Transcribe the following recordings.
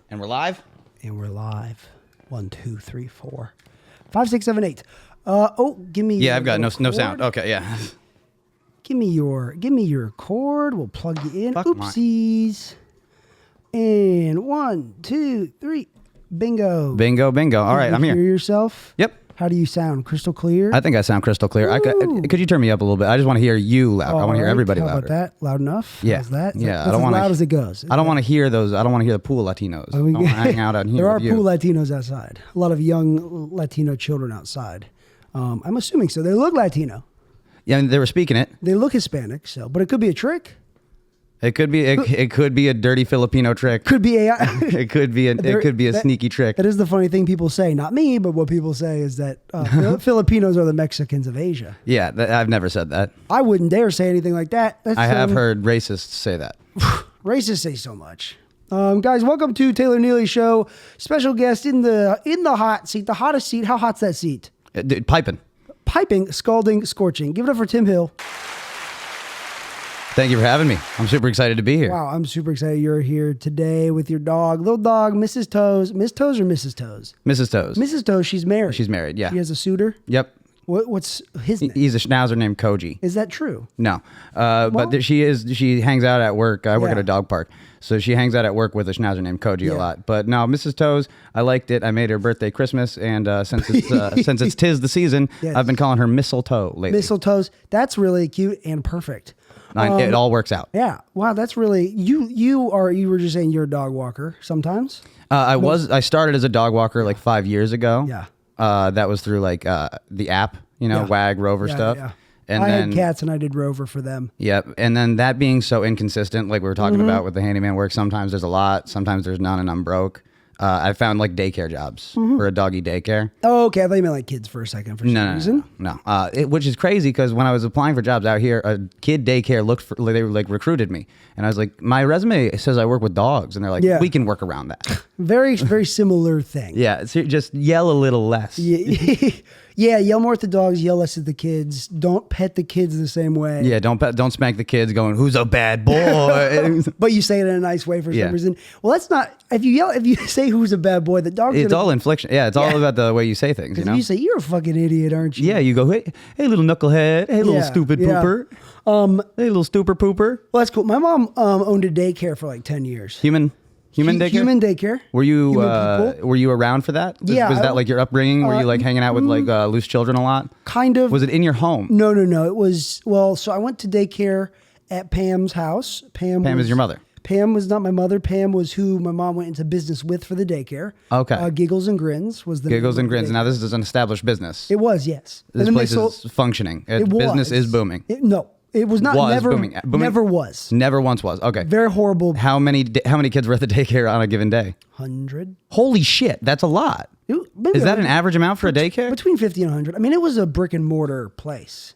And we're live? And we're live. 1, 2, 3, 4, 5, 6, 7, 8. Give me. Yeah, I've got no cord. sound. Okay, yeah. Give me your cord. We'll plug you in. Fuck Oopsies. And 1, 2, 3. Bingo. Bingo, bingo. All right, I'm Hear here. yourself? Yep. How do you sound? Crystal clear? I think I sound crystal clear. Ooh. Could you turn me up a little bit? I just want to hear you loud. I want to hear everybody How louder. about that? Loud enough? Yeah. How's that? Yeah. That's as loud as it goes. I don't want to hear those. I don't want to hear the pool Latinos. I want to hang out here There are with you. pool Latinos outside. A lot of young Latino children outside. I'm assuming so. They look Latino. Yeah, and they were speaking it. They look Hispanic, but it could be a trick. It could be. It could be a dirty Filipino trick. Could be AI. It could be. It could be a sneaky trick. That is the funny thing people say. Not me, but what people say is that Filipinos are the Mexicans of Asia. Yeah, I've never said that. I wouldn't dare say anything like that. I have heard racists say that. Racists say so much. Guys, welcome to Taylor Neely Show. Special guest in the hot seat, the hottest seat. How hot's that seat? Dude, piping. Piping, scalding, scorching. Give it up for Tim Hill. Thank you for having me. I'm super excited to be here. Wow, I'm super excited you're here today with your dog, little dog, Mrs. Toes. Miss Toes or Mrs. Toes? Mrs. Toes. Mrs. Toes, she's married. She's married, yeah. She has a suitor? Yep. What's his name? He's a schnauzer named Koji. Is that true? No, but she hangs out at work. I work at Yeah. a dog park, so she hangs out at work with a schnauzer named Koji a lot. But no, Mrs. Toes, I liked it. I made her birthday Christmas, and since it's tis the season, Yes. I've been calling her Mistletoe lately. Mistletoes. That's really cute and perfect. It all works out. Yeah. Wow. That's really you were just saying you're a dog walker sometimes. I started as a dog walker like 5 years ago. Yeah. That was through like the app, Yeah. WAG Rover stuff. Yeah. And I then had cats and I did Rover for them. Yep. And then that being so inconsistent, like we were talking about with the handyman work, sometimes there's a lot, sometimes there's none, and I'm broke. I found like daycare jobs for a doggy daycare. Oh, okay. I thought you meant like kids for a second for some reason. No. Which is crazy because when I was applying for jobs out here, a kid daycare they recruited me. And I was like, my resume says I work with dogs. And they're like, Yeah. we can work around that. Very, very similar thing. Yeah. So just yell a little less. Yeah. Yeah, yell more at the dogs, yell less at the kids. Don't pet the kids the same way. Yeah, don't spank the kids going, who's a bad boy? But you say it in a nice way for Yeah. some reason. Well, that's not, if you say who's a bad boy, the dog's It's gonna, all inflection. Yeah, it's all about the way you say things, you because know? if you say, you're a fucking idiot, aren't you? Yeah, you go, hey little knucklehead. Hey, little Yeah, stupid yeah. pooper. Hey, little stupid pooper. Well, that's cool. My mom owned a daycare for like 10 years. Human daycare? Human daycare. Were you Human people. were you around for that? Yeah, Was that like your upbringing? Were you like hanging out with like loose children a lot? Kind of. Was it in your home? No. It was, so I went to daycare at Pam's house. Pam is your mother. Pam was not my mother. Pam was who my mom went into business with for the daycare. Okay. Giggles and Grins was the Giggles name and of the Grins. daycare. Now this is an established business. It was, yes. This And then place they sold- is functioning. It Business was. is booming. No, it was not. Was Never, booming. Booming? never was. Never once was. Okay. Very horrible. How many kids were at the daycare on a given day? 100. Holy shit, that's a lot. Maybe Is that an 100. average amount for a daycare? Between 50 and 100. I mean, it was a brick and mortar place.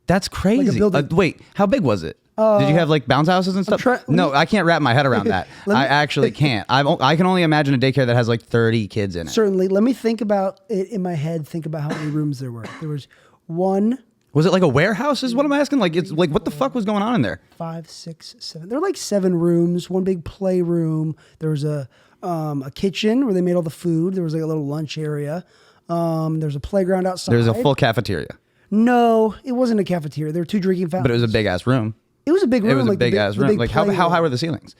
That's crazy. building. Wait, how big was it? Did you have like bounce houses and stuff? No, I can't wrap my head around that. I actually can't. I can only imagine a daycare that has like 30 kids in it. Certainly. Let me think about it in my head. Think about how many rooms there were. There was 1, Was it like a warehouse is what I'm asking? Like it's like what the fuck was going on in there? 5, 6, 7. There were like 7 rooms, one big playroom. There was a kitchen where they made all the food. There was like a little lunch area. There's a playground outside. There was a full cafeteria. No, it wasn't a cafeteria. There were 2 drinking fountains. But it was a big ass room. It was a big room. It was a like the big ass the room. big Like how playroom. high were the ceilings?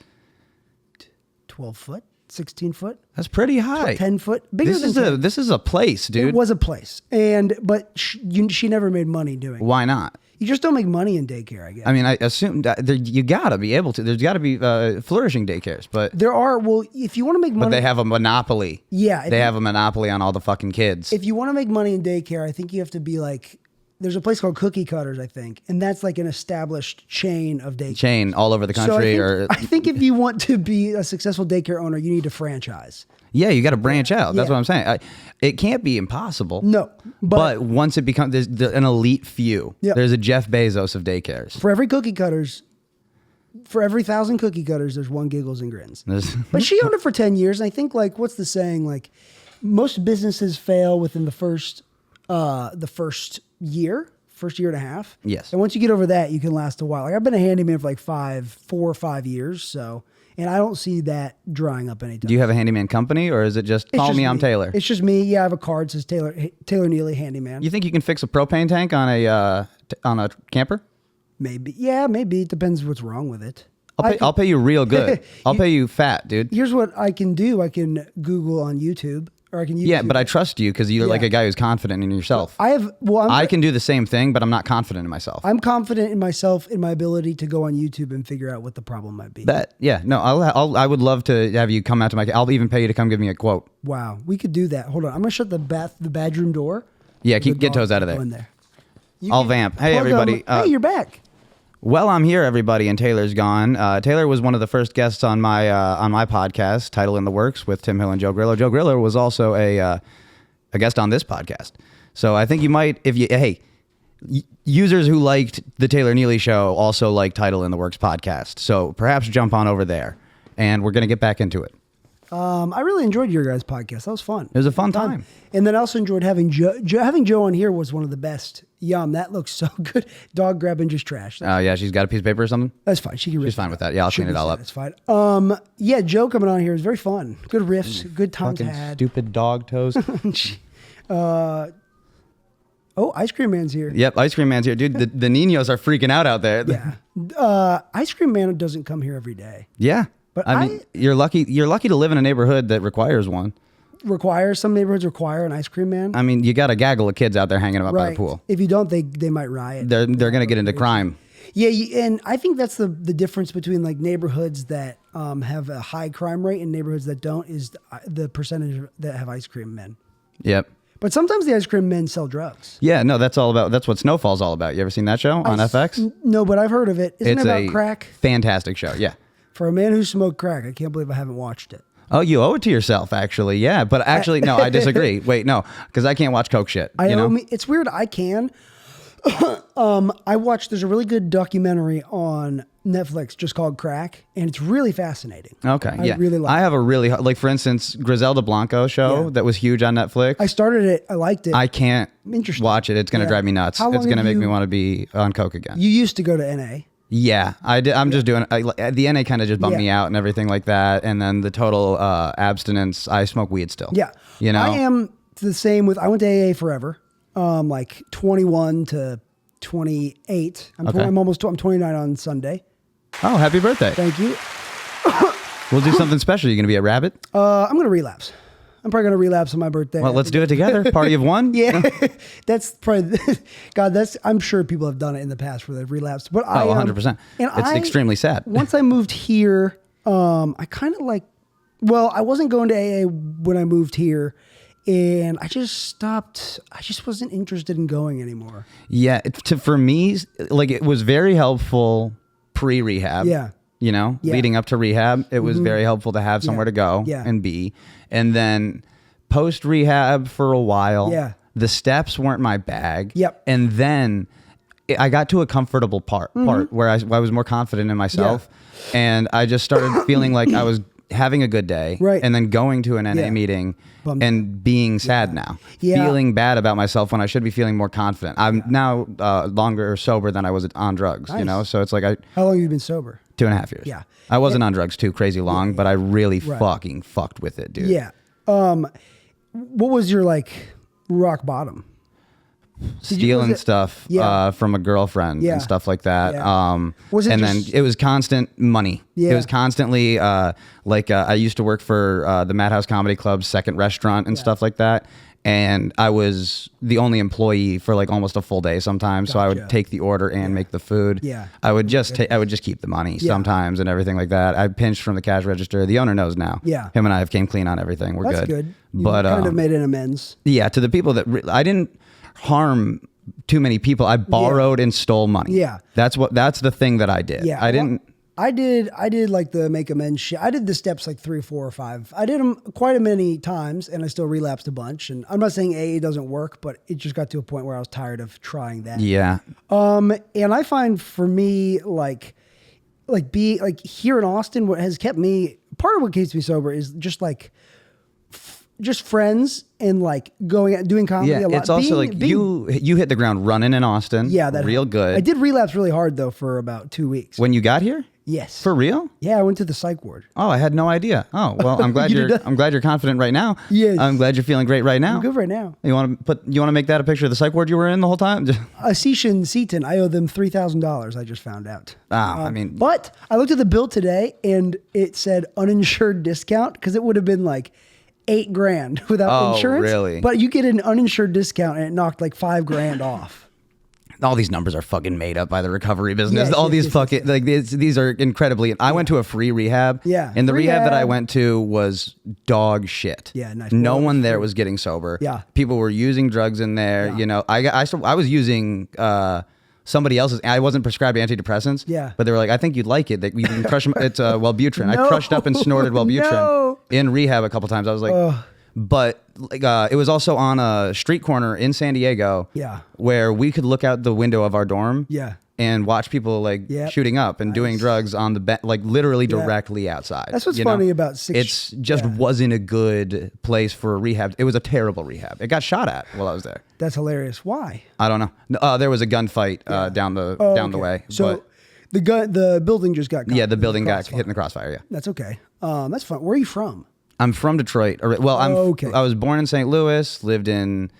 12 foot, 16 foot, That's pretty high. 10 foot. Bigger This than is 10. this is a place, dude. It was a place. But she never made money doing it. Why not? You just don't make money in daycare, I guess. I mean, I assume that you gotta be able to. There's got to be flourishing daycares, but there are, if you want to make money. but they have a monopoly. Yeah. They have a monopoly on all the fucking kids. If you want to make money in daycare, I think you have to be like, there's a place called Cookie Cutters, I think. And that's like an established chain of daycare. Chain all over the So country, I think if you want to be a successful daycare owner, you need to franchise. yeah, you got to branch out. That's Yeah. what I'm saying. It can't be impossible. No, but once it becomes there's an elite few. Yep. There's a Jeff Bezos of daycares. For every Cookie Cutters, for every 1,000 Cookie Cutters, there's 1 Giggles and Grins. There's- But she owned it for 10 years. And I think, like, what's the saying? Like, most businesses fail within the first year. First year and a half. Yes. And once you get over that, you can last a while. Like I've been a handyman for like 4 or 5 years. So And I don't see that drying up anytime. Do you have a handyman company, or is it just call me, I'm Taylor? It's just me. Yeah, I have a card that says Taylor Neely Handyman. You think you can fix a propane tank on a camper? Maybe. Yeah, maybe. It depends what's wrong with it. I'll pay you real good. I'll pay you fat, dude. Here's what I can do. I can Google on YouTube. Or I can YouTube. Yeah, but I trust you because you're like a guy who's confident in yourself. I can do the same thing, but I'm not confident in myself. I'm confident in myself, in my ability to go on YouTube and figure out what the problem might be. Yeah, no, I would love to have you come out to my. I'll even pay you to come give me a quote. Wow, we could do that. Hold on, I'm gonna shut the bedroom door. Yeah, get toes out of there. In there. I'll vamp. Hey everybody. Hey, you're back. Well, I'm here, everybody, and Taylor's gone. Taylor was one of the first guests on my podcast, Title in the Works, with Tim Hill and Joe Grillo. Joe Grillo was also a guest on this podcast. So I think you might, users who liked the Taylor Neely Show also like Title in the Works podcast. So perhaps jump on over there, and we're going to get back into it. I really enjoyed your guys' podcast. That was fun. It was a fun time. And then I also enjoyed having Joe. Having Joe on here was one of the best. Yum, that looks so good. Dog grabbing just trash. Oh, yeah, she's got a piece of paper or something? That's fine. She's fine with that. Yeah, I'll clean it all up. That's fine. Yeah, Joe coming on here is very fun. Good riffs, good times had. Stupid dog toes. Ice Cream Man's here. Yep, Ice Cream Man's here. Dude, the Ninos are freaking out there. Yeah. Ice Cream Man doesn't come here every day. Yeah. But I mean, you're lucky to live in a neighborhood that requires one. Some neighborhoods require an Ice Cream Man. I mean, you got a gaggle of kids out there hanging them up by the pool. If you don't, they might riot. They're going to get into crime. Yeah, and I think that's the difference between like neighborhoods that have a high crime rate and neighborhoods that don't is the percentage that have Ice Cream Men. Yep. But sometimes the Ice Cream Men sell drugs. Yeah, no, that's what Snowfall's all about. You ever seen that show on FX? No, but I've heard of it. Isn't it about crack? Fantastic show, yeah. For a man who smoked crack, I can't believe I haven't watched it. Oh, you owe it to yourself, actually. Yeah, but actually, no, I disagree. Wait, no, because I can't watch Coke shit. It's weird. I can. There's a really good documentary on Netflix just called Crack, and it's really fascinating. Okay, I really like it. I have a really, like, for instance, Griselda Blanco show that was huge on Netflix. I started it. I liked it. I can't watch it. It's going to drive me nuts. It's going to make me want to be on Coke again. You used to go to NA. Yeah, I did. I'm just doing the NA kind of just bummed me out and everything like that. And then the total abstinence, I smoke weed still. Yeah. You know, I am the same I went to AA forever, like 21 to 28. I'm 29 on Sunday. Oh, happy birthday. Thank you. We'll do something special. You going to be a rabbit? I'm going to relapse. I'm probably going to relapse on my birthday. Well, let's do it together. Party of one. Yeah. That's probably, I'm sure people have done it in the past where they've relapsed. But 100%. It's extremely sad. Once I moved here, I kind of I wasn't going to AA when I moved here. And I just stopped. I just wasn't interested in going anymore. Yeah. For me, like, it was very helpful pre-rehab. Yeah. You know, leading up to rehab, it was very helpful to have somewhere to go and be. And then post rehab for a while, the steps weren't my bag. Yep. And then I got to a comfortable part where I was more confident in myself. Yeah. And I just started feeling like I was having a good day. Right. And then going to an NA meeting and being sad now. Feeling bad about myself when I should be feeling more confident. I'm now longer sober than I was on drugs, you know? So it's like How long have you been sober? 2.5 years. Yeah. I wasn't on drugs too crazy long, but I really fucking fucked with it, dude. Yeah. What was your rock bottom? Stealing stuff from a girlfriend and stuff like that. Yeah. Then it was constant money. Yeah. It was constantly I used to work for the Madhouse Comedy Club's second restaurant and stuff like that. And I was the only employee for almost a full day sometimes. So I would take the order and make the food. Yeah. I would just keep the money sometimes and everything like that. I pinched from the cash register. The owner knows now. Yeah. Him and I have came clean on everything. We're That's good. good. But kind of made an amends. Yeah. To the people that I didn't harm too many people. I borrowed and stole money. Yeah. That's the thing that I did. Yeah. I did the make amends shit. I did the steps 3, 4, or 5. I did them quite a many times, and I still relapsed a bunch. And I'm not saying AA doesn't work, but it just got to a point where I was tired of trying that. Yeah. And I find for me, here in Austin, what has kept me, part of what keeps me sober is just friends and going out doing comedy a lot. It's also you hit the ground running in Austin. Yeah, that real good. I did relapse really hard though for about 2 weeks. When you got here? Yes. For real? Yeah, I went to the psych ward. Oh, I had no idea. Oh, well, I'm glad I'm glad you're confident right now. Yes. I'm glad you're feeling great right now. I'm good right now. You want to make that a picture of the psych ward you were in the whole time? Seaton, I owe them $3,000. I just found out. I mean, but I looked at the bill today and it said uninsured discount because it would have been like $8,000 without insurance. Really? But you get an uninsured discount and it knocked like $5,000 off. all these numbers are fucking made up by the recovery business. Yes, all yes, these yes, fucking yes. like these are incredibly. I went to a free rehab. Yeah, and the free rehab that I rehab. went to was dog shit. Yeah, nice. No Well, one there free. was getting sober. Yeah. People were using drugs in there. Yeah. You know, I was using somebody else's. I wasn't prescribed antidepressants. Yeah. But they were like, I think you'd like it. That we can crush them. It's Wellbutrin. No. I crushed up and snorted Wellbutrin No. in rehab a couple times. I was like. But like, it was also on a street corner in San Diego, Yeah. where we could look out the window of our dorm, Yeah. and watch people like Yep. shooting up and doing drugs on the like literally directly outside. That's what's you know? funny about It's just wasn't a good place for a rehab. It was a terrible rehab. It got shot at while I was there. That's hilarious. Why? I don't know. There was a gunfight down the way. So but the building just got caught yeah, the in building got crossfire. hit in the crossfire. Yeah. That's okay. That's fun. Where are you from? I'm from Detroit. Well, okay. I was born in St. Louis, lived in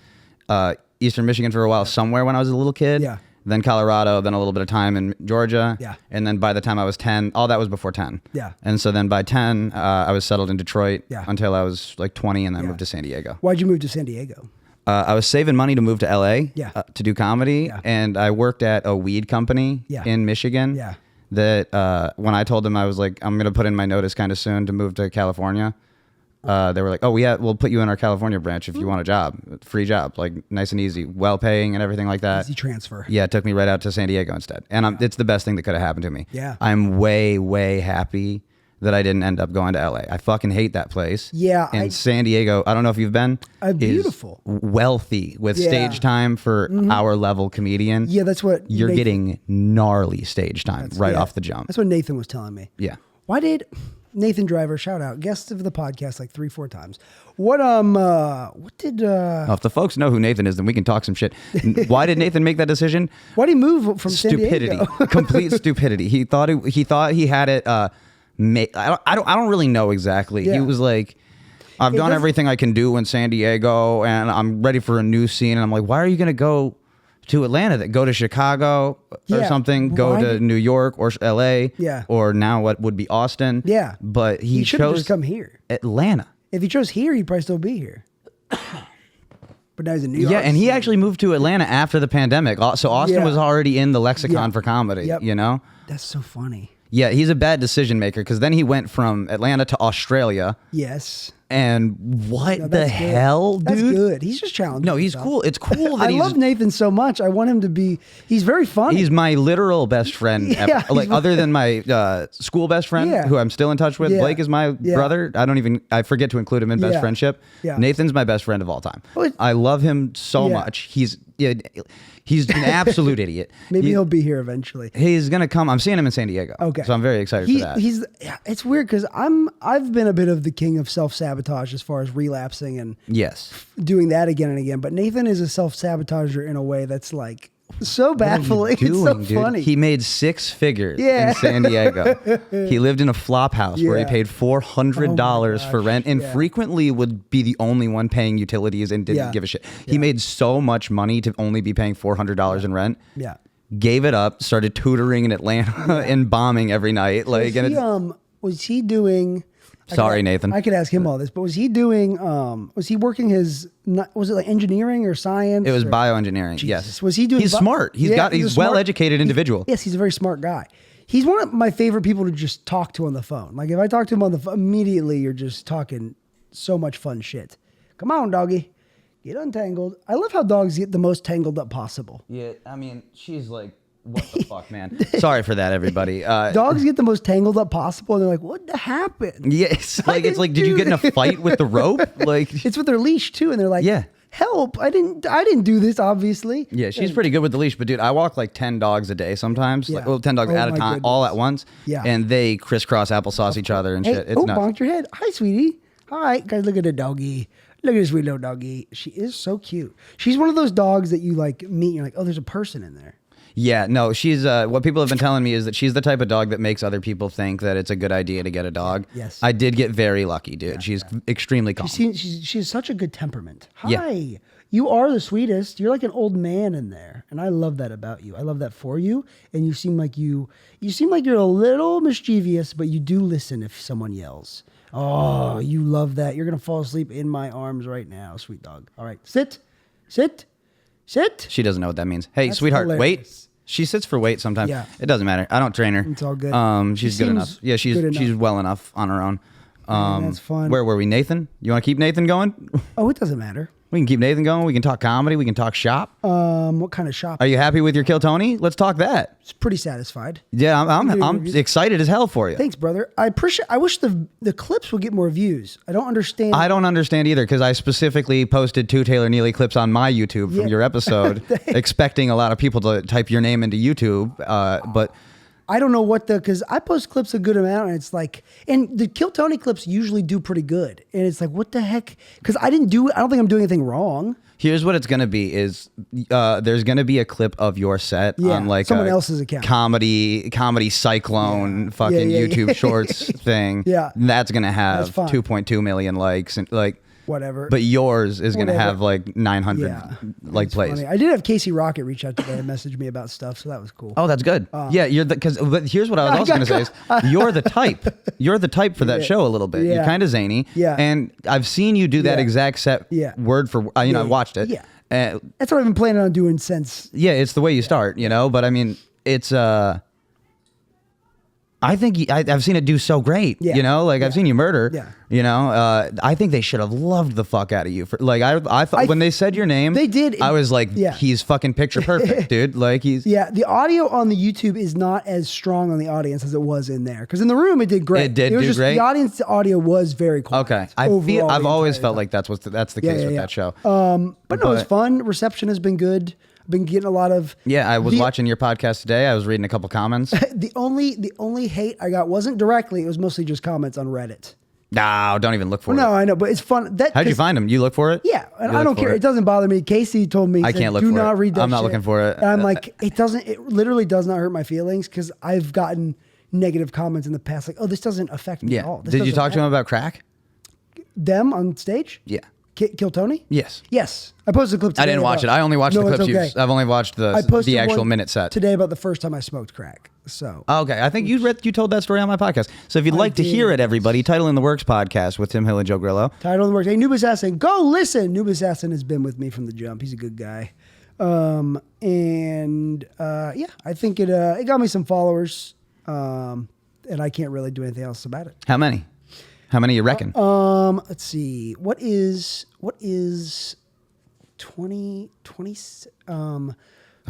Eastern Michigan for a while, somewhere when I was a little kid. Yeah. Then Colorado, then a little bit of time in Georgia. Yeah. And then by the time I was 10, all that was before 10. Yeah. And so then by 10, I was settled in Detroit Yeah. until I was like 20 and then moved to San Diego. Why'd you move to San Diego? I was saving money to move to LA Yeah. to do comedy. Yeah. And I worked at a weed company Yeah. in Michigan. Yeah. That when I told them I was like, I'm going to put in my notice kind of soon to move to California. They were like, oh, yeah, we'll put you in our California branch if you want a job. Free job, like nice and easy, well paying and everything like that. Easy transfer. Yeah, it took me right out to San Diego instead. And it's the best thing that could have happened to me. Yeah. I'm way, way happy that I didn't end up going to LA. I fucking hate that place. Yeah, And San Diego, I don't know if you've been. is beautiful. Wealthy with Yeah. stage time for our level comedian. Yeah, that's what You're Nathan- getting gnarly stage time right yeah. off the jump. That's what Nathan was telling me. Yeah. Why did Nathan Driver, shout out, guest of the podcast like 3-4 times. What did Well, if the folks know who Nathan is, then we can talk some shit. Why did Nathan make that decision? why did he move from Stupidity, San Diego? complete stupidity. He thought he had it. I don't really know exactly. Yeah. He was like, I've done doesn't- everything I can do in San Diego, and I'm ready for a new scene. And I'm like, why are you gonna go to Atlanta? Go to Chicago or Yeah. something. Go Why to did- New York or L.A. Yeah. Or now what would be Austin. Yeah. But he should have chose just come here. Atlanta. If he chose here, he'd probably still be here. But now he's in New York. Yeah, and he actually moved to Atlanta after the pandemic. So Austin Yeah. was already in the lexicon Yeah. for comedy. Yep. You know. That's so funny. Yeah, he's a bad decision maker because then he went from Atlanta to Australia. Yes. And what No, the that's good. hell, dude? That's good. He's just challenging. No, he's himself. cool. It's cool that I love Nathan so much. I want him to be. He's very funny. he's my literal best friend. Yeah, ever. he's Like my- other than my school best friend, Yeah. who I'm still in touch with. Yeah. Blake is my Yeah. brother. I forget to include him in best Yeah. friendship. Yeah. Nathan's my best friend of all time. Well, it- I love him so Yeah. much. He's an absolute idiot. Maybe he'll be here eventually. He's gonna come. I'm seeing him in San Diego. Okay. So I'm very excited for that. It's weird because I've been a bit of the king of self-sabotage as far as relapsing and Yes. doing that again and again. But Nathan is a self-sabotager in a way that's like so baffling. It's so Doing, dude? funny. He made 6 figures Yeah. in San Diego. He lived in a flop house where he Yeah. paid $400 for gosh, rent and yeah. frequently would be the only one paying utilities and didn't Yeah. give a shit. He made so much money to only be paying $400 in rent. Yeah. Gave it up, started tutoring in Atlanta and bombing every night. Like, and was he doing? Sorry, Nathan. I could ask him all this, but was he doing? Was he working his? Was it like engineering or science? it was or- bioengineering. Jesus. Yes. Was he doing? He's smart. He's Yeah, he's a well smart- educated individual. Yes, he's a very smart guy. He's one of my favorite people to just talk to on the phone. Like if I talk to him on the phone, immediately you're just talking so much fun shit. Come on, doggy, get untangled. I love how dogs get the most tangled up possible. Yeah, I mean, she's like, what the fuck, man? Sorry for that, everybody. Dogs get the most tangled up possible, and they're like, "What happened?" Yeah, it's like didn't did you do get in a fight with the rope? Like, It's with their leash too, and they're like, Yeah. help! I didn't do this, obviously." yeah, she's pretty good with the leash, but dude, I walk like 10 dogs a day sometimes. Yeah. Like, well, 10 dogs Oh at a my time, all goodness. at once. Yeah. And they crisscross applesauce each other and Hey, shit. It's nuts. bonked your head. Hi, sweetie. Hi, guys. Look at the doggy. Look at this sweet little doggy. She is so cute. She's one of those dogs that you like meet. And you're like, oh, there's a person in there. Yeah, no, she's what people have been telling me is that she's the type of dog that makes other people think that it's a good idea to get a dog. Yes. I did get very lucky, dude. She's extremely calm. She's such a good temperament. Hi. Yeah. You are the sweetest. You're like an old man in there. And I love that about you. I love that for you. And you seem like you're a little mischievous, but you do listen if someone yells. Oh, you love that. You're going to fall asleep in my arms right now, sweet dog. All right. Sit. She doesn't know what that means. Hey, That's sweetheart, hilarious. wait. She sits for wait sometimes. Yeah. It doesn't matter. I don't train her. It's all good. She's She good enough. seems Yeah, good enough. she's well enough on her own. That's fun. Where were we, Nathan? You want to keep Nathan going? Oh, it doesn't matter. We can keep Nathan going. We can talk comedy. We can talk shop. What kind of shop? Are you happy with your Kill Tony? Let's talk that. It's pretty satisfied. Yeah, I'm excited as hell for you. Thanks, brother. I appreciate. I wish the clips would get more views. I don't understand. I don't understand either because I specifically posted 2 Taylor Neely clips on my YouTube from your episode, expecting a lot of people to type your name into YouTube, but. I don't know because I post clips a good amount, and it's like, and the Kill Tony clips usually do pretty good, and it's like, what the heck? Because I don't think I'm doing anything wrong. Here's what it's gonna be: is there's gonna be a clip of your set on like someone else's account, comedy cyclone fucking YouTube Shorts thing. Yeah, and that's gonna have 2.2 million likes and like. Whatever. But yours is going to have like 900 plays. Funny. I did have Casey Rocket reach out today and message me about stuff, so that was cool. Oh, that's good. Yeah, but here's what I was also going to say is you're the type. You're the type for that show a little bit. You're kind of zany. Yeah. And I've seen you do that exact set word for, I watched it. Yeah. That's what I've been planning on doing since. Yeah, it's the way you start, but I mean, it's, I think I've seen it do so great, I've seen you murder, I think they should have loved the fuck out of you for I thought when they said your name, they did. I was like, he's fucking picture perfect, dude. Like he's the audio on the YouTube is not as strong on the audience as it was in there because in the room it did great. It did do great. The audience audio was very quiet. Okay, I've always felt like that's the case with that show. But no, it's fun. Reception has been good. Been getting a lot of I was watching your podcast today. I was reading a couple comments. The only hate I got wasn't directly. It was mostly just comments on Reddit. No, don't even look for it. No, I know, but it's fun. How'd you find them? You look for it? Yeah, and I don't care. It doesn't bother me. Casey told me I can't look for it. Do not read that. I'm not shit. looking for it. And I'm like, it doesn't. It literally does not hurt my feelings because I've gotten negative comments in the past, like, oh, this doesn't affect me at all. Did you talk to him about crack? Them on stage? Yeah. Kill Tony? Yes. Yes. I posted a clip today. I didn't watch it. I only watched the clips. I've only watched the actual minute set. Today about the first time I smoked crack. So okay. I think you told that story on my podcast. So if you'd like to hear it, everybody, Title in the Works podcast with Tim Hill and Joe Grillo. Title in the Works. Hey, Noob Assassin, go listen. Noob Assassin has been with me from the jump. He's a good guy. I think it got me some followers. And I can't really do anything else about it. How many? How many you reckon? Let's see. What is 20? I'm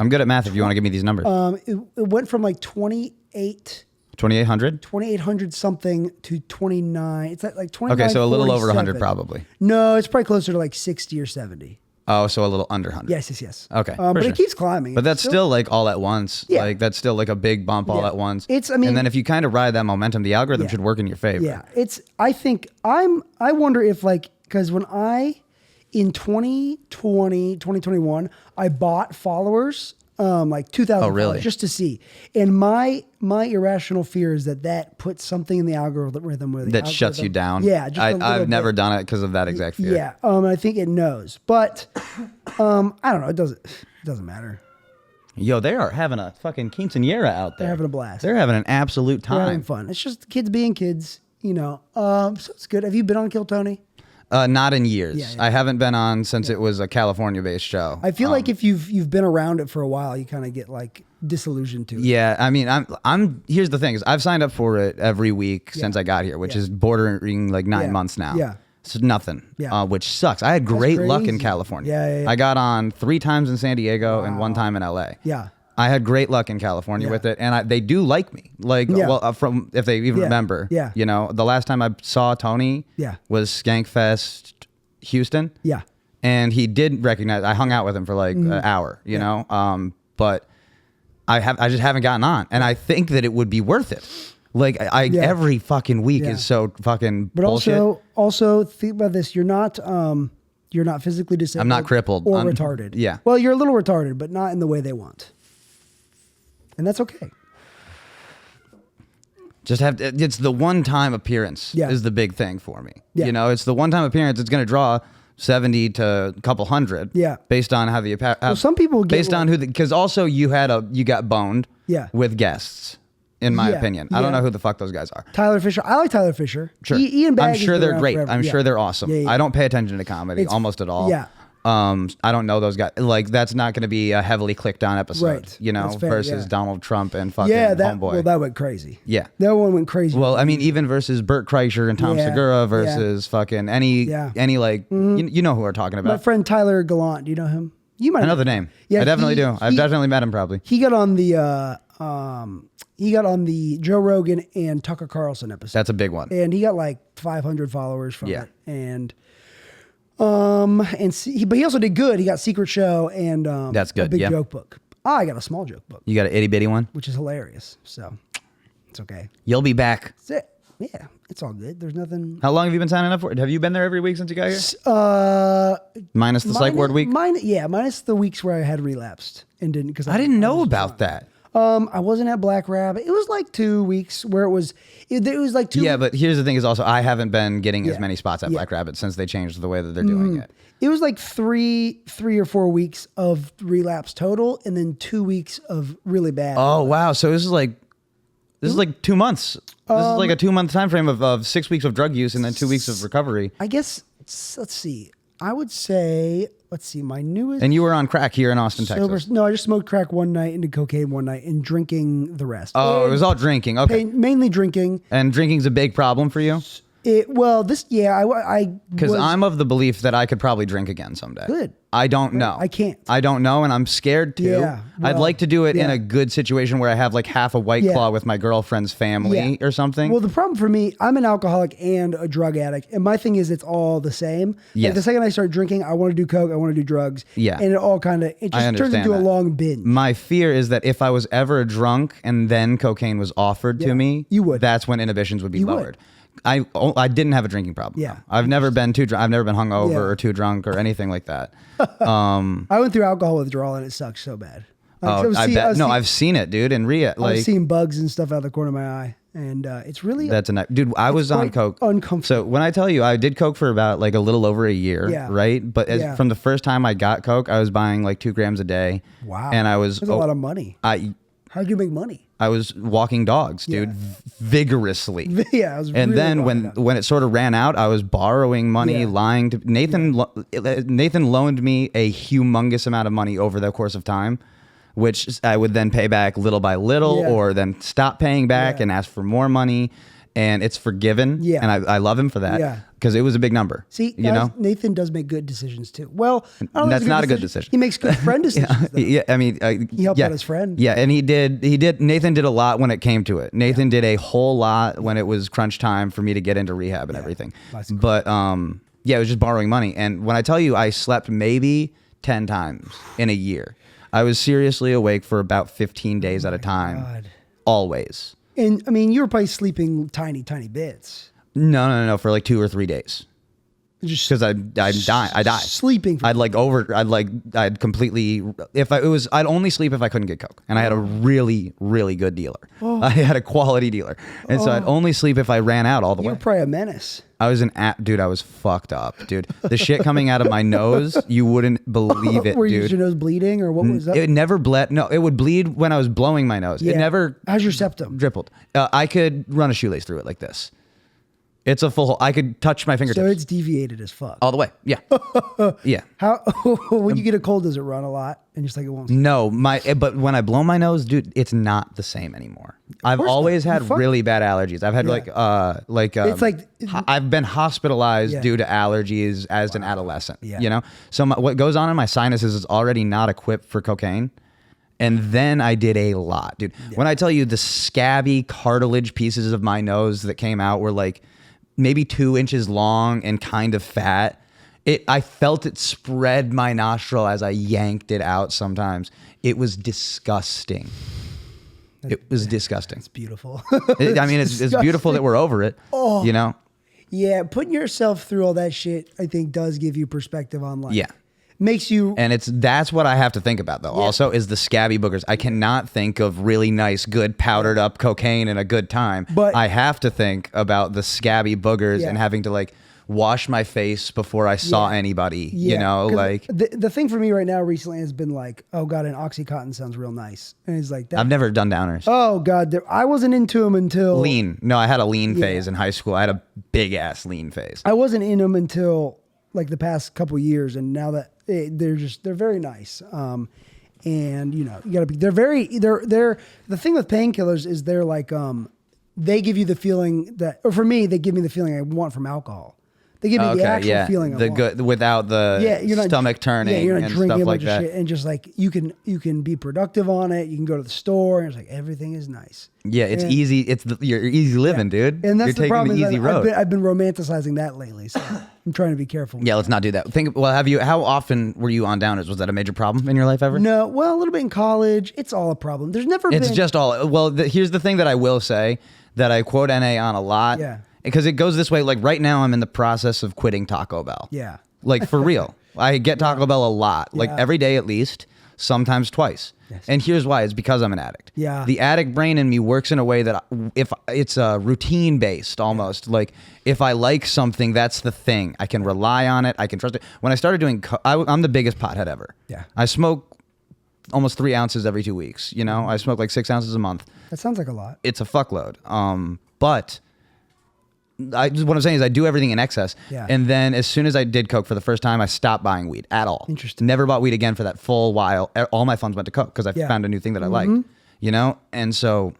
good at math if you want to give me these numbers. It went from like 2,800? 2,800 something to 29. It's like 29. Okay, so a little over 100 47. probably. No, it's probably closer to like 60 or 70. Oh, so a little under 100. Yes. Okay. But it keeps climbing. But that's still like all at once. Yeah. Like that's still like a big bump all at once. And then if you kind of ride that momentum, the algorithm should work in your favor. Yeah. I wonder if because when in 2021, I bought followers, like 2,000 followers just to see. And my irrational fear is that puts something in the algorithm where that shuts you down. Yeah. I've never done it because of that exact fear. Yeah. I think it knows, but I don't know. It doesn't matter. Yo, they are having a fucking quinceañera out there. They're having a blast. They're having an absolute time. They're having fun. It's just kids being kids, So it's good. Have you been on Kill Tony? Not in years. I haven't been on since it was a California-based show. I feel like if you've been around it for a while, you kind of get like disillusioned to it. Yeah, I mean, I'm. Here's the thing: is I've signed up for it every week since I got here, which is bordering like 9 months now. Yeah. It's nothing, which sucks. I had great luck in California. Yeah. I got on 3 times in San Diego and 1 time in LA. Yeah. I had great luck in California with it, and they do like me. From if they even remember. Yeah. The last time I saw Tony was Skankfest Houston. Yeah. And he did recognize. I hung out with him for like an hour. You know, but I just haven't gotten on, and I think that it would be worth it. Like every fucking week is so fucking bullshit. Also think about this. You're not physically disabled. I'm not crippled or retarded. Yeah. Well, you're a little retarded, but not in the way they want. and that's okay. It's the one-time appearance is the big thing for me. Yeah. You know, it's the one-time appearance. It's going to draw 70 to a couple hundred. Yeah. Based on how the Well, some people get based on who because also you got boned. Yeah. With guests. In my opinion, I don't know who the fuck those guys are. Tyler Fisher. I like Tyler Fisher. Sure. Ian Bagg I'm sure they're great. Forever. I'm sure they're awesome. Yeah. I don't pay attention to comedy almost at all. Yeah. I don't know those guys. Like that's not going to be a heavily clicked on episode, Right. you know, That's fair, versus yeah. Donald Trump and fucking Homeboy. Homeboy. Well, that went crazy. Yeah. That one went crazy. Well, I mean, even versus Burt Kreischer and Tom Yeah, Segura versus fucking any like you know who we're talking my about. friend Tyler Gallant. Do you know him? You might I know the name. Yeah, I definitely do. I've definitely met him probably. He got on the Joe Rogan and Tucker Carlson episode. That's a big one. And he got like 500 followers from Yeah. it. But he also did good. He got Secret Show and That's good, a big yeah. joke book. I got a small joke book, You got an itty bitty one? which is hilarious. So it's okay. You'll be back. That's it. Yeah, it's all good. There's nothing. How long have you been signing up for it? Have you been there every week since you got here? Minus the psych ward week? Minus the weeks where I had relapsed and didn't because I didn't know about that. I wasn't at Black Rabbit. It was like 2 weeks where it was like 2 Yeah, but here's the thing is also I haven't been getting as Yeah. many spots at Black Rabbit since they changed the way that they're doing it. It was like three or 4 weeks of relapse total, and then 2 weeks of really bad. Oh wow! So this is like 2 months. This is like a 2-month time frame of 6 weeks of drug use and then 2 weeks of recovery. I guess. Let's see. I would say. Let's see. My newest. And you were on crack here in Austin, Texas. No, I just smoked crack one night and did cocaine one night and drinking the rest. Oh, it was all drinking. Okay. Mainly drinking. And drinking's a big problem for you? I Because I'm of the belief that I could probably drink again someday. Good. I don't know. I can't. I don't know, and I'm scared to. Yeah, I'd well, like to do it in yeah. a good situation where I have like half a White Yeah. Claw with my girlfriend's family or something. Well, the problem for me, I'm an alcoholic and a drug addict, and my thing is it's all the same. Yes. Like the second I start drinking, I want to do coke, I want to do drugs. Yeah. And it all kind of it just turns understand into a that. long binge. My fear is that if I was ever drunk and then cocaine was offered to me, you would. That's when inhibitions would be You would. lowered. I didn't have a drinking problem. Yeah. though. I've never been too drunk. I've never been hungover Yeah. or too drunk or anything like that. I went through alcohol withdrawal and it sucks so bad. I've seen it, dude. And I was seeing bugs and stuff out of the corner of my eye, and it's really that's a dude. I was on quite coke. uncomfortable. So when I tell you, I did coke for about like a little over a year, Yeah. right? But Yeah. from the first time I got coke, I was buying like 2 grams a day. Wow. And I was That's a lot of money. How'd you make money? I was walking dogs, dude, vigorously. Yeah, I was. And really then walking out. when it sort of ran out, I was borrowing money, Yeah. lying to Nathan. Nathan loaned me a humongous amount of money over the course of time, which I would then pay back little by little, Yeah. or then stop paying back Yeah. and ask for more money. And it's forgiven. Yeah. And I love him for that. Yeah. Because it was a big number. See, you know. Nathan does make good decisions too. Well, I don't know if That's it's not a good decision. He makes good friend decisions. though. Yeah, I mean, He helped yeah. out his friend. Yeah, and he did. Nathan did a lot when it came to it. Nathan did a whole lot when it was crunch time for me to get into rehab and everything. That's cool. But yeah, it was just borrowing money. And when I tell you, I slept maybe 10 times in a year. I was seriously awake for about 15 days at a time, God. always. And I mean, you were probably sleeping tiny bits. No, for like 2 or 3 days. Just Because I'd die. sleeping. I'd completely, I'd only sleep if I couldn't get coke. And I had a really, really good dealer. I had a quality dealer. And so I'd only sleep if I ran out all the you way. were probably a menace. I was dude, I was fucked up, dude. The shit coming out of my nose, you wouldn't believe it, Were dude. your nose bleeding or what was that? It never bled. No, it would bleed when I was blowing my nose. Yeah. It never How's your septum? drippled. I could run a shoelace through it like this. It's a full, I could touch my fingertips. So it's deviated as fuck. all the way. Yeah. Yeah. How when you get a cold, does it run a lot and just like it won't? No, but when I blow my nose, dude, it's not the same anymore. I've course always not. had Fuck. really bad allergies. I've had It's like- I've been hospitalized Yeah. due to allergies as an adolescent. Yeah. You know, so what goes on in my sinuses is already not equipped for cocaine. And then I did a lot, dude. When I tell you the scabby cartilage pieces of my nose that came out were like maybe 2 inches long and kind of fat. I felt it spread my nostril as I yanked it out sometimes. It was disgusting. It was disgusting. It's beautiful. I mean, it's beautiful that we're over it. Oh. You know? Yeah, putting yourself through all that shit, I think, does give you perspective on life. Yeah. makes you. And that's what I have to think about though. Also is the scabby boogers. I cannot think of really nice, good powdered up cocaine in a good time. But I have to think about the scabby boogers and having to like wash my face before I saw anybody. You know, 'cause like the thing for me right now recently has been like, oh god, an Oxycontin sounds real nice, and it's like that. I've never done downers. Oh god, I wasn't into them until Lean. No, I had a lean phase in high school. I had a big ass lean phase. I wasn't in them until like the past couple years, and now that they're very nice. And you know, you gotta be. They're the thing with painkillers is they're like they give you the feeling that, or for me, they give me the feeling I want from alcohol. They give me the actual feeling. The good without the you're not, stomach turning you're not and drinking stuff a like bunch that. of shit, and just like you can be productive on it. You can go to the store, and it's like everything is nice. Yeah, it's easy. You're easy living, dude. And that's you're the taking problem. the easy road. I've been romanticizing that lately, so I'm trying to be careful. Yeah, let's not do that. How often were you on downers? Was that a major problem in your life ever? No, well, a little bit in college. It's all a problem. There's never been. It's just all. Well, here's the thing that I will say that I quote NA on a lot. Yeah. Because it goes this way. Like right now, I'm in the process of quitting Taco Bell. Yeah. Like for real. I get Taco Bell a lot. Like Yeah. every day at least, sometimes twice. Yes. And here's why. It's because I'm an addict. Yeah. The addict brain in me works in a way that if it's routine based almost. Like if I like something, that's the thing. I can rely on it. I can trust it. When I started doing, I'm the biggest pothead ever. Yeah. I smoke almost 3 ounces every 2 weeks. You know, I smoke like 6 ounces a month. That sounds like a lot. It's a fuckload. But what I'm saying is I do everything in excess. Yeah. And then as soon as I did coke for the first time, I stopped buying weed at all. Interesting. Never bought weed again for that full while. All my funds went to coke because I found a new thing that I liked. You know? And so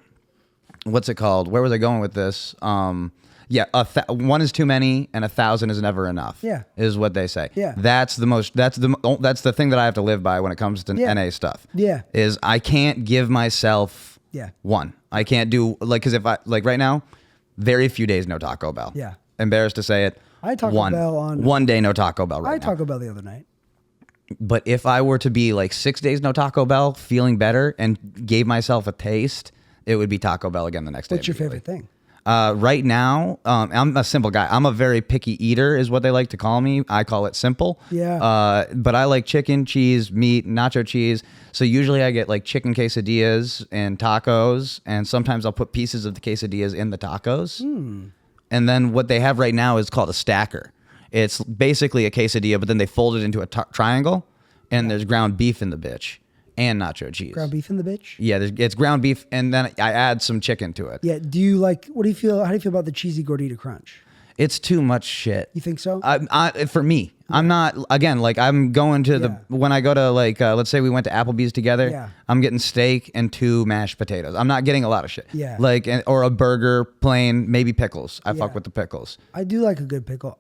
what's it called? Where was I going with this? Yeah, one is too many and 1,000 is never enough. Yeah. Is what they say. Yeah. That's the thing that I have to live by when it comes to NA stuff. Yeah. Is I can't give myself one. I can't do because if I right now, very few days no Taco Bell. Yeah. Embarrassed to say it. I had Taco Bell on one day no Taco Bell I right had now. Taco Bell the other night. But if I were to be like 6 days no Taco Bell, feeling better and gave myself a taste, it would be Taco Bell again the next day. What's your favorite thing? Right now, I'm a simple guy. I'm a very picky eater is what they like to call me. I call it simple. Yeah. But I like chicken, cheese, meat, nacho cheese. So usually I get like chicken quesadillas and tacos. And sometimes I'll put pieces of the quesadillas in the tacos. And then what they have right now is called a stacker. It's basically a quesadilla, but then they fold it into a triangle. And there's ground beef in the bitch. And nacho cheese. Ground beef in the bitch? Yeah, it's ground beef, and then I add some chicken to it. Yeah. Do you like, how do you feel about the cheesy gordita crunch? It's too much shit. You think so? For me, I'm not, again, like I'm going to when I go to like, let's say we went to Applebee's together, I'm getting steak and 2 mashed potatoes. I'm not getting a lot of shit. Yeah. Like, or a burger, plain, maybe pickles. I fuck with the pickles. I do like a good pickle.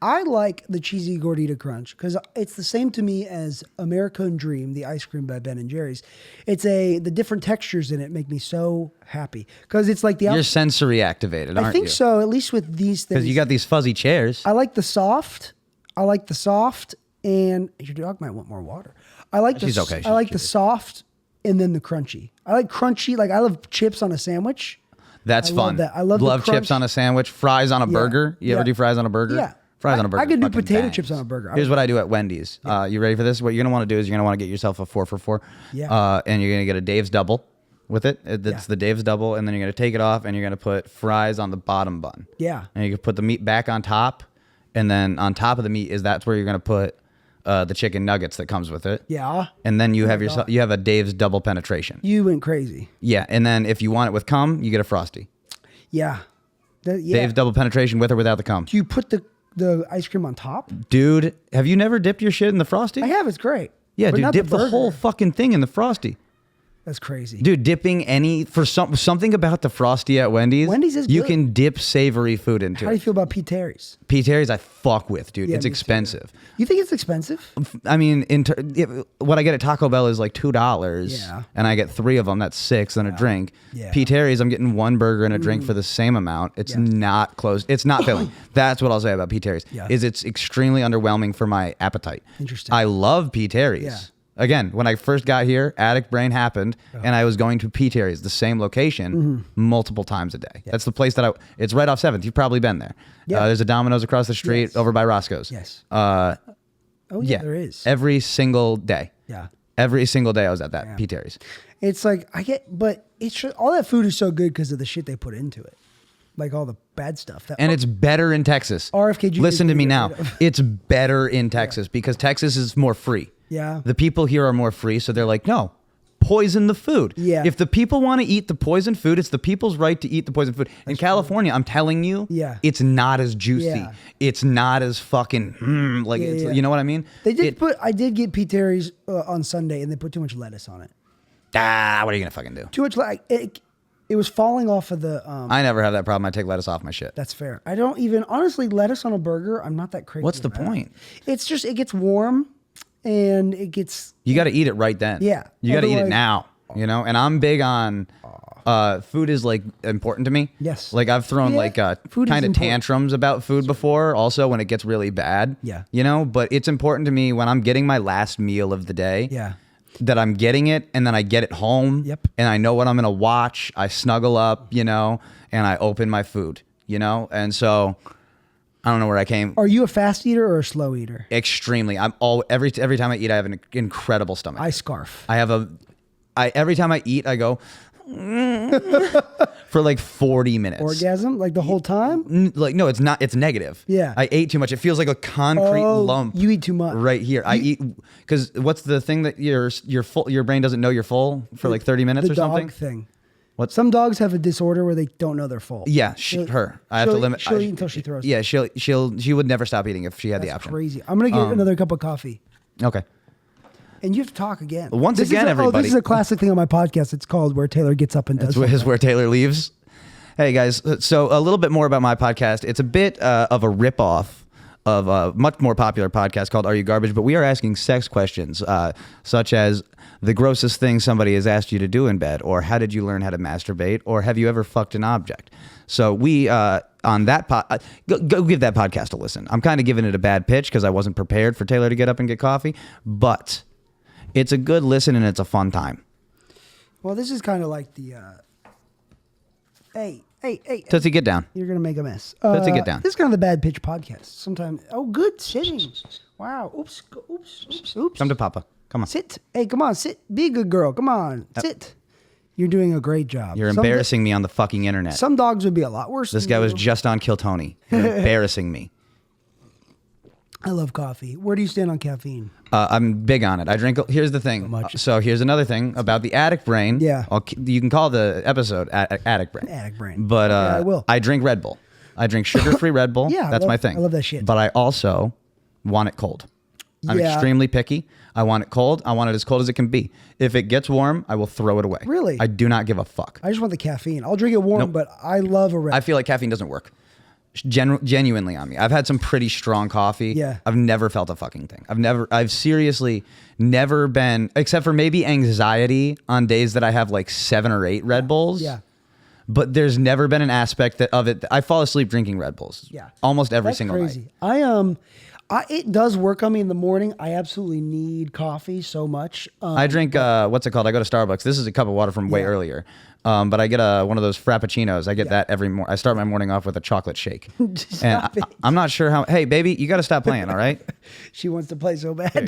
I like the cheesy gordita crunch because it's the same to me as American Dream, the ice cream by Ben and Jerry's. The different textures in it make me so happy because it's like You're sensory activated, aren't you? I think so, at least with these things. Because you got these fuzzy chairs. I like the soft. And your dog might want more water. I like She's okay. I like the curious. soft and then the crunchy. I like crunchy. Like I love chips on a sandwich. That's I fun. love that. I love the chips crunch. on a sandwich, fries on a burger. You ever do fries on a burger? Yeah. Fries on a burger. I could do fucking potato bangs. chips on a burger. Here's what I do at Wendy's. You ready for this? What you're going to want to do is you're going to want to get yourself a 4 for $4. Yeah. And you're going to get a Dave's Double with it. It's the Dave's Double. And then you're going to take it off and you're going to put fries on the bottom bun. Yeah. And you can put the meat back on top. And then on top of the meat that's where you're going to put the chicken nuggets that comes with it. Yeah. And then you have a Dave's Double penetration. You went crazy. Yeah. And then if you want it with cum, you get a Frosty. Yeah. Dave's Double penetration with or without the cum. Do you put the ice cream on top? Dude, have you never dipped your shit in the Frosty? I have. It's great. Yeah, But dude, not dip the burger. whole fucking thing in the Frosty. That's crazy. Dude, dipping something about the Frosty at Wendy's. Wendy's is you good. can dip savory food into How do you it. feel about Pete Terry's? Pete Terry's I fuck with, dude. Yeah, It's me too. expensive. You think it's expensive? I mean, what I get at Taco Bell is like $2. Yeah. And I get 3 of them. That's 6 and a drink. Yeah. Pete Terry's, I'm getting 1 burger and a drink for the same amount. It's not close. It's not filling. That's what I'll say about Pete Terry's. Yeah. It's extremely underwhelming for my appetite. Interesting. I love Pete Terry's. Yeah. Again, when I first got here, addict brain happened, and I was going to Pete Terry's, the same location, multiple times a day. That's the place that it's right off 7th. You've probably been there. Yeah. There's a Domino's across the street over by Roscoe's. Yes. Oh yeah, there is. Every single day. Yeah. Every single day I was at that P. Terry's. It's like but all that food is so good because of the shit they put into it, like all the bad stuff. And it's better in Texas. RFK. Listen to me now. It's better in Texas because Texas is more free. Yeah. The people here are more free, so they're like, no, poison the food. Yeah. If the people want to eat the poison food, it's the people's right to eat the poison food. In California, I'm telling you, it's not as juicy. Yeah. It's not as fucking you know what I mean? They did I did get P. Terry's on Sunday, and they put too much lettuce on it. What are you gonna fucking do? Too much it was falling off of the. I never have that problem. I take lettuce off my shit. That's fair. I don't even honestly lettuce on a burger. I'm not that crazy. What's the point? It's just it gets warm, and it gets. You got to eat it right then. Yeah. You got to eat it now. You know, and I'm big on. Food is like important to me. Yes. Like I've thrown like kind of tantrums about food before. Also, when it gets really bad. Yeah. You know, but it's important to me when I'm getting my last meal of the day. Yeah. That I'm getting it, and then I get it home. Yep. And I know what I'm gonna watch. I snuggle up, you know, and I open my food, you know, and so I don't know where I came. Are you a fast eater or a slow eater? Extremely. Every time I eat, I have an incredible stomach. I scarf. Every time I eat, I go for like 40 minutes. Orgasm? Like the whole time? Like, no, it's not. It's negative. Yeah. I ate too much. It feels like a concrete lump. You eat too much. Right here. I eat, because what's the thing that you're full, your brain doesn't know you're full for like 30 minutes or something? The dog thing. What? Some dogs have a disorder where they don't know they're full. Yeah, her. I have to limit. She'll eat until she throws. Yeah, she would never stop eating if she had the option. Crazy. I'm going to get another cup of coffee. Okay. And you have to talk again. Once again, everybody. This is a classic thing on my podcast. It's called Where Taylor Gets Up and Does This is where Taylor leaves. Hey, guys. So a little bit more about my podcast. It's a bit of a ripoff of a much more popular podcast called Are You Garbage? But we are asking sex questions, such as the grossest thing somebody has asked you to do in bed, or how did you learn how to masturbate, or have you ever fucked an object? So we, on that go give that podcast a listen. I'm kind of giving it a bad pitch because I wasn't prepared for Taylor to get up and get coffee, but it's a good listen and it's a fun time. Well, this is kind of like the, hey. Tootsie, get down. You're going to make a mess. Tootsie, get down. This is kind of the bad pitch podcast. Sometimes, good sitting. Wow. Oops. Come to Papa. Come on. Sit. Hey, come on, sit. Be a good girl. Come on, sit. You're doing a great job. You're embarrassing me on the fucking internet. Some dogs would be a lot worse. This guy was just on Kill Tony. You're embarrassing me. I love coffee. Where do you stand on caffeine? I'm big on it. I drink. Here's the thing. So here's another thing about the addict brain. Yeah. You can call the episode Addict Brain. Addict Brain. But I will. I drink Red Bull. I drink sugar-free Red Bull. Yeah, that's my thing. I love that shit. But I also want it cold. I'm extremely picky. I want it cold. I want it as cold as it can be. If it gets warm, I will throw it away. Really? I do not give a fuck. I just want the caffeine. I'll drink it warm, but I love a Red Bull. I feel like caffeine doesn't work. Genuinely on me. I've had some pretty strong coffee. Yeah. I've never felt a fucking thing. I've seriously never been, except for maybe anxiety on days that I have like 7 or 8 Red Bulls. Yeah. But there's never been an aspect of it. I fall asleep drinking Red Bulls. Yeah. Almost every That's single crazy. night. It does work on me in the morning. I absolutely need coffee so much. I drink, what's it called? I go to Starbucks. This is a cup of water from way earlier. But I get one of those Frappuccinos. I get that every morning. I start my morning off with a chocolate shake. And I'm not sure how. Hey, baby, you got to stop playing, all right? She wants to play so bad. Here.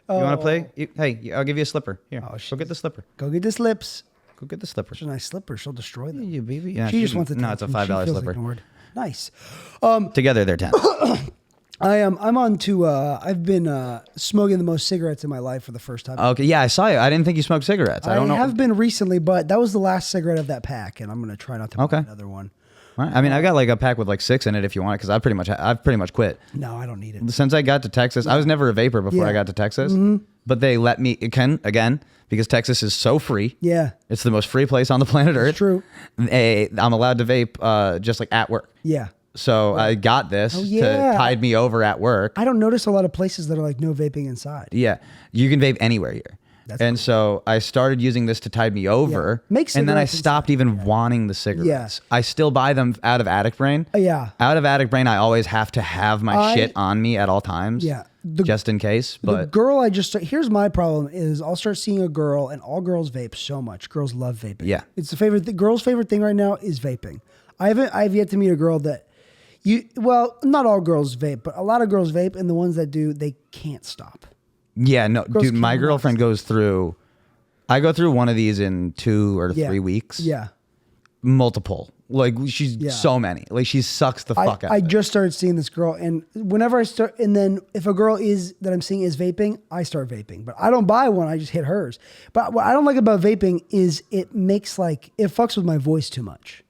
You want to play? Hey, I'll give you a slipper. Here, go get the slipper. Go get the slips. Go get the slipper. It's a nice slipper. She'll destroy them. Yeah, baby. Yeah, she just wants it. No, it's a $5 slipper. Ignored. Nice. Together they're 10. I'm on to. I've been smoking the most cigarettes in my life for the first time. Okay, yeah, I saw you. I didn't think you smoked cigarettes. I don't know. I have been recently, but that was the last cigarette of that pack, and I'm gonna try not to buy another one. All right. I mean, I got like a pack with like 6 in it if you want it, because I've pretty much quit. No, I don't need it. Since I got to Texas, I was never a vapor before I got to Texas, but they let me again because Texas is so free. Yeah, it's the most free place on the planet Earth. It's true. I'm allowed to vape just like at work. Yeah. So I got this to tide me over at work. I don't notice a lot of places that are like no vaping inside. Yeah, you can vape anywhere here. And so I started using this to tide me over. And then I stopped even wanting the cigarettes. I still buy them out of Addict Brain. Out of Addict Brain, I always have to have my shit on me at all times. Just in case. But the girl here's my problem is I'll start seeing a girl and all girls vape so much. Girls love vaping. Yeah. It's the favorite girl's favorite thing right now is vaping. I've yet to meet a girl that Well, not all girls vape, but a lot of girls vape, and the ones that do, they can't stop. Yeah, no, Girls dude, my can't girlfriend goes through. I go through one of these in 2 or 3 weeks. Yeah. Multiple. Like she's so many. Like she sucks the fuck out. I just started seeing this girl, and whenever I start, and then if a girl that I'm seeing is vaping, I start vaping. But I don't buy one. I just hit hers. But what I don't like about vaping is it fucks with my voice too much.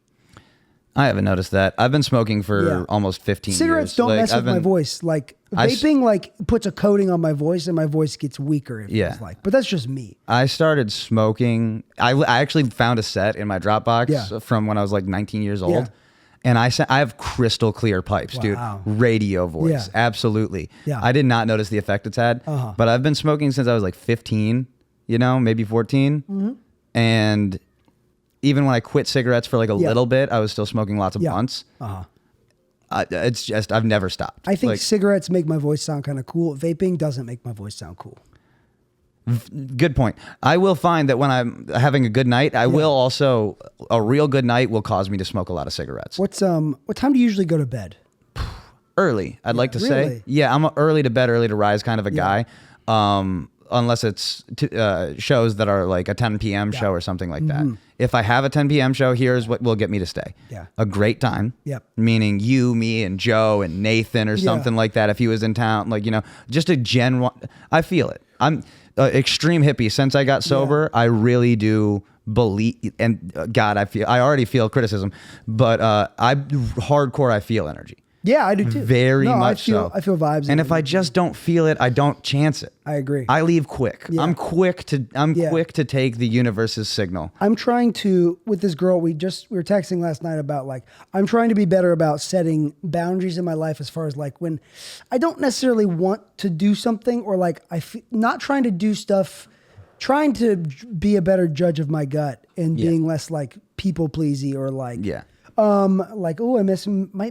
I haven't noticed that. I've been smoking for almost 15 years. Cigarettes don't mess with my voice. Like vaping, puts a coating on my voice, and my voice gets weaker. It feels like, but that's just me. I started smoking. I actually found a set in my Dropbox from when I was like 19 years old. Yeah. And I have crystal clear pipes, dude. Radio voice. Absolutely. Yeah. I did not notice the effect it's had. But I've been smoking since I was like 15, maybe 14. Mm-hmm. And even when I quit cigarettes for like a little bit, I was still smoking lots of blunts. It's just, I've never stopped. I think cigarettes make my voice sound kind of cool. Vaping doesn't make my voice sound cool. Good point. I will find that when I'm having a good night, a real good night will cause me to smoke a lot of cigarettes. What time do you usually go to bed? Early, I'd like to say. Yeah, I'm a early to bed, early to rise kind of a guy. Unless it's shows that are like a 10 p.m. show or something like that. If I have a 10 p.m. show, here's what will get me to stay. Yeah. A great time. Yep. Meaning you, me, and Joe, and Nathan, or something like that. If he was in town, just a I feel it. I'm extreme hippie. Since I got sober, I really do believe, and God, I already feel criticism, but I feel energy. Yeah, I do too. Very much so. I feel vibes. And if I just don't feel it, I don't chance it. I agree. I leave quick. Yeah. I'm quick to take the universe's signal. I'm trying to, with this girl, we were texting last night about I'm trying to be better about setting boundaries in my life as far as when I don't necessarily want to do something, or not trying to do stuff, trying to be a better judge of my gut and being less people pleasy or might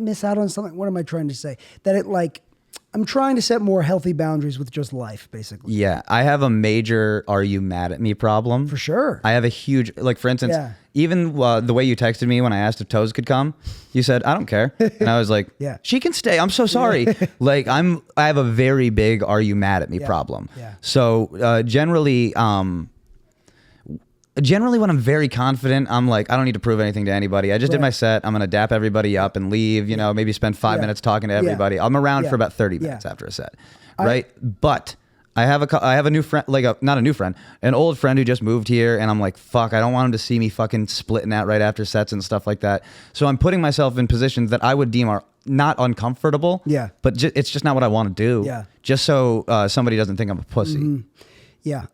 miss out on something. What am I trying to say? That I'm trying to set more healthy boundaries with just life, basically. Yeah, I have a major "are you mad at me" problem. For sure. I have a huge, for instance, even the way you texted me when I asked if Toes could come, you said, "I don't care," and I was like, she can stay. I'm so sorry. I have a very big "are you mad at me" problem. Yeah. So generally when I'm very confident, I'm I don't need to prove anything to anybody. I just did my set. I'm going to dap everybody up and leave, maybe spend 5 minutes talking to everybody. I'm around for about 30 minutes after a set. Right. But I have a new friend, not a new friend, an old friend who just moved here. And I'm like, fuck, I don't want him to see me fucking splitting out right after sets and stuff like that. So I'm putting myself in positions that I would deem are not uncomfortable. Yeah. But it's just not what I want to do. Yeah. Just so somebody doesn't think I'm a pussy. Mm-hmm. Yeah.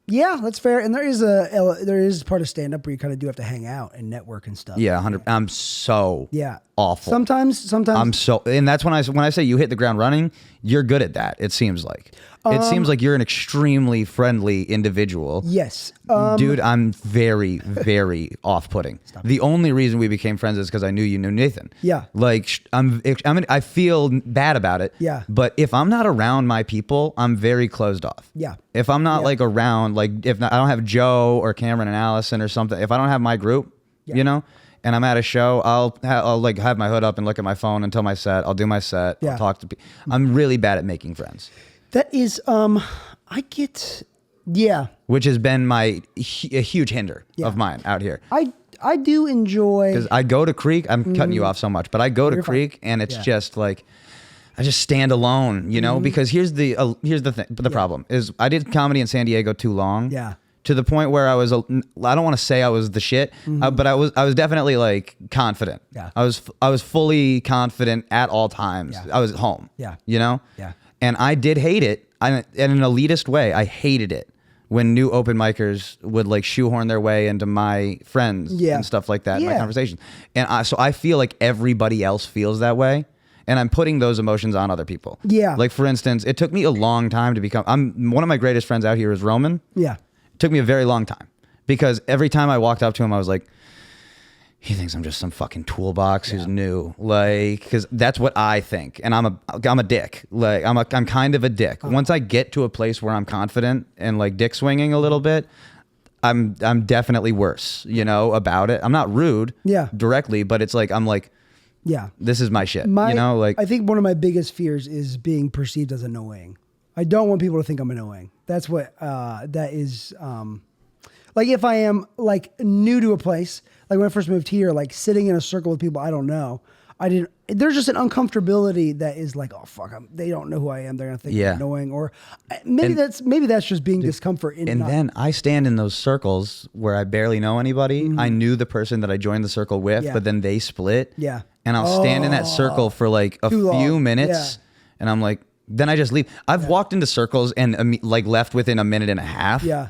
Yeah, that's fair. And there is part of stand up where you kind of do have to hang out and network and stuff. Yeah, 100. I'm so awful. Sometimes I'm so, and that's when I say you hit the ground running, you're good at that. It seems like. It seems like you're an extremely friendly individual. Yes. Dude, I'm very, very off-putting. The only reason we became friends is because I knew you knew Nathan. Yeah. I feel bad about it. Yeah. But if I'm not around my people, I'm very cclosed off. Yeah. If I'm not around, I don't have Joe or Cameron and Allison or something, if I don't have my group, and I'm at a show, I'll have my hood up and look at my phone until my set. I'll do my set. I'll talk to people. I'm really bad at making friends. That is, which has been a huge hinder of mine out here. I do enjoy, because I go to Creek. I'm cutting you off so much, but I go to Creek and it's just I just stand alone, because here's the thing. But the problem is I did comedy in San Diego too long. Yeah. To the point where I don't want to say I was the shit, but I was definitely confident. Yeah. I was fully confident at all times. Yeah. I was at home. Yeah. Yeah. And I did hate it in an elitist way. I hated it when new open micers would shoehorn their way into my friends and stuff like that in my conversations. And so I feel like everybody else feels that way. And I'm putting those emotions on other people. Yeah. For instance, it took me a long time to become, one of my greatest friends out here is Roman. Yeah. It took me a very long time because every time I walked up to him, I was like, he thinks I'm just some fucking toolbox who's new. Because that's what I think. And I'm a dick. I'm kind of a dick. Once I get to a place where I'm confident and dick swinging a little bit, I'm definitely worse, about it. I'm not rude directly, but it's Yeah. This is my shit. You know, like I think one of my biggest fears is being perceived as annoying. I don't want people to think I'm annoying. That's what that is. Like if I am like new to a place, like when I first moved here, like sitting in a circle with people I don't know, there's just an uncomfortability that is like, oh fuck, they don't know who I am. They're gonna think I'm annoying, or maybe that's just being discomfort. Then I stand in those circles where I barely know anybody. I knew the person that I joined the circle with, but then they split. Yeah. And I'll stand in that circle for like a few minutes, and I'm like, then I just leave. I've walked into circles and like left within a minute and a half. Yeah.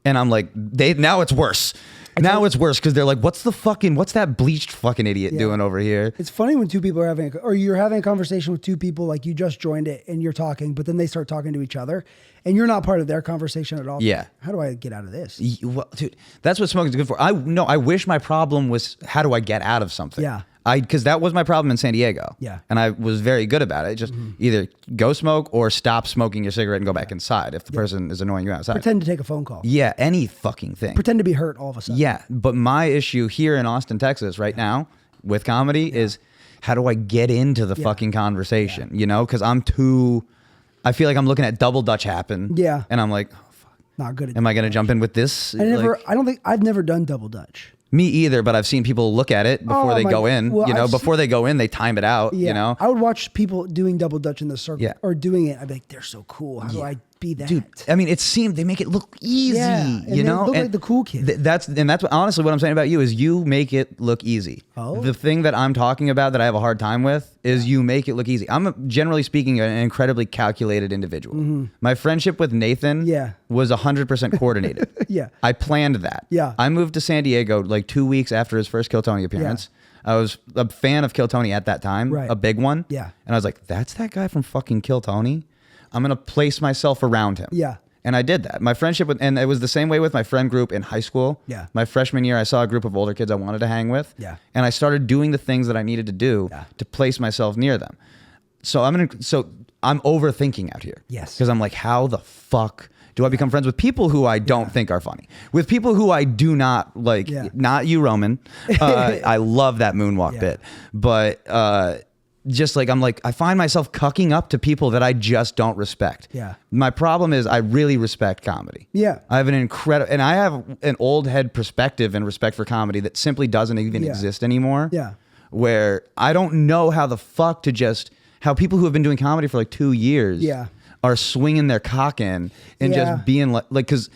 And I'm like, now it's worse. Now it's worse because they're like, what's that bleached fucking idiot doing over here? It's funny when two people are you're having a conversation with two people, like you just joined it and you're talking, but then they start talking to each other and you're not part of their conversation at all. Yeah. How do I get out of this? Well, dude, that's what smoking's good for. I wish my problem was how do I get out of something? Yeah. Because that was my problem in San Diego. Yeah. And I was very good about it. Just either go smoke or stop smoking your cigarette and go back inside if the person is annoying you outside. Pretend to take a phone call. Yeah, any fucking thing. Pretend to be hurt all of a sudden. Yeah, but my issue here in Austin, Texas right now with comedy is how do I get into the fucking conversation, you know? Because I feel like I'm looking at double Dutch happen. Yeah. And I'm like, oh, fuck. Not good at Am I going to jump in with this? I've never done double Dutch. Me either, but I've seen people look at it before they go in. Well, before they go in, they time it out. Yeah. You know, I would watch people doing double Dutch in the circle or doing it. I'd be like, they're so cool. How do I be that? Dude, I mean, they make it look easy. Yeah, you know, they look like the cool kid. That's what, honestly what I'm saying about you is you make it look easy. Oh. The thing that I'm talking about that I have a hard time with is you make it look easy. I'm generally speaking an incredibly calculated individual. My friendship with Nathan was 100% coordinated. Yeah. I planned that. Yeah. I moved to San Diego like 2 weeks after his first Kill Tony appearance. I was a fan of Kill Tony at that time, a big one. Yeah. And I was like, that's that guy from fucking Kill Tony. I'm going to place myself around him. Yeah. And I did that. My friendship and it was the same way with my friend group in high school. Yeah. My freshman year, I saw a group of older kids I wanted to hang with. Yeah. And I started doing the things that I needed to do to place myself near them. So I'm overthinking out here. Yes. Because I'm like, how the fuck do I become friends with people who I don't think are funny? With people who I do not like, not you, Roman. I love that moonwalk bit. But just like, I find myself cucking up to people that I just don't respect. Yeah. My problem is I really respect comedy. Yeah. I have and I have an old head perspective and respect for comedy that simply doesn't even exist anymore. Yeah. Where I don't know how the fuck how people who have been doing comedy for like 2 years are swinging their cock in and just being like, because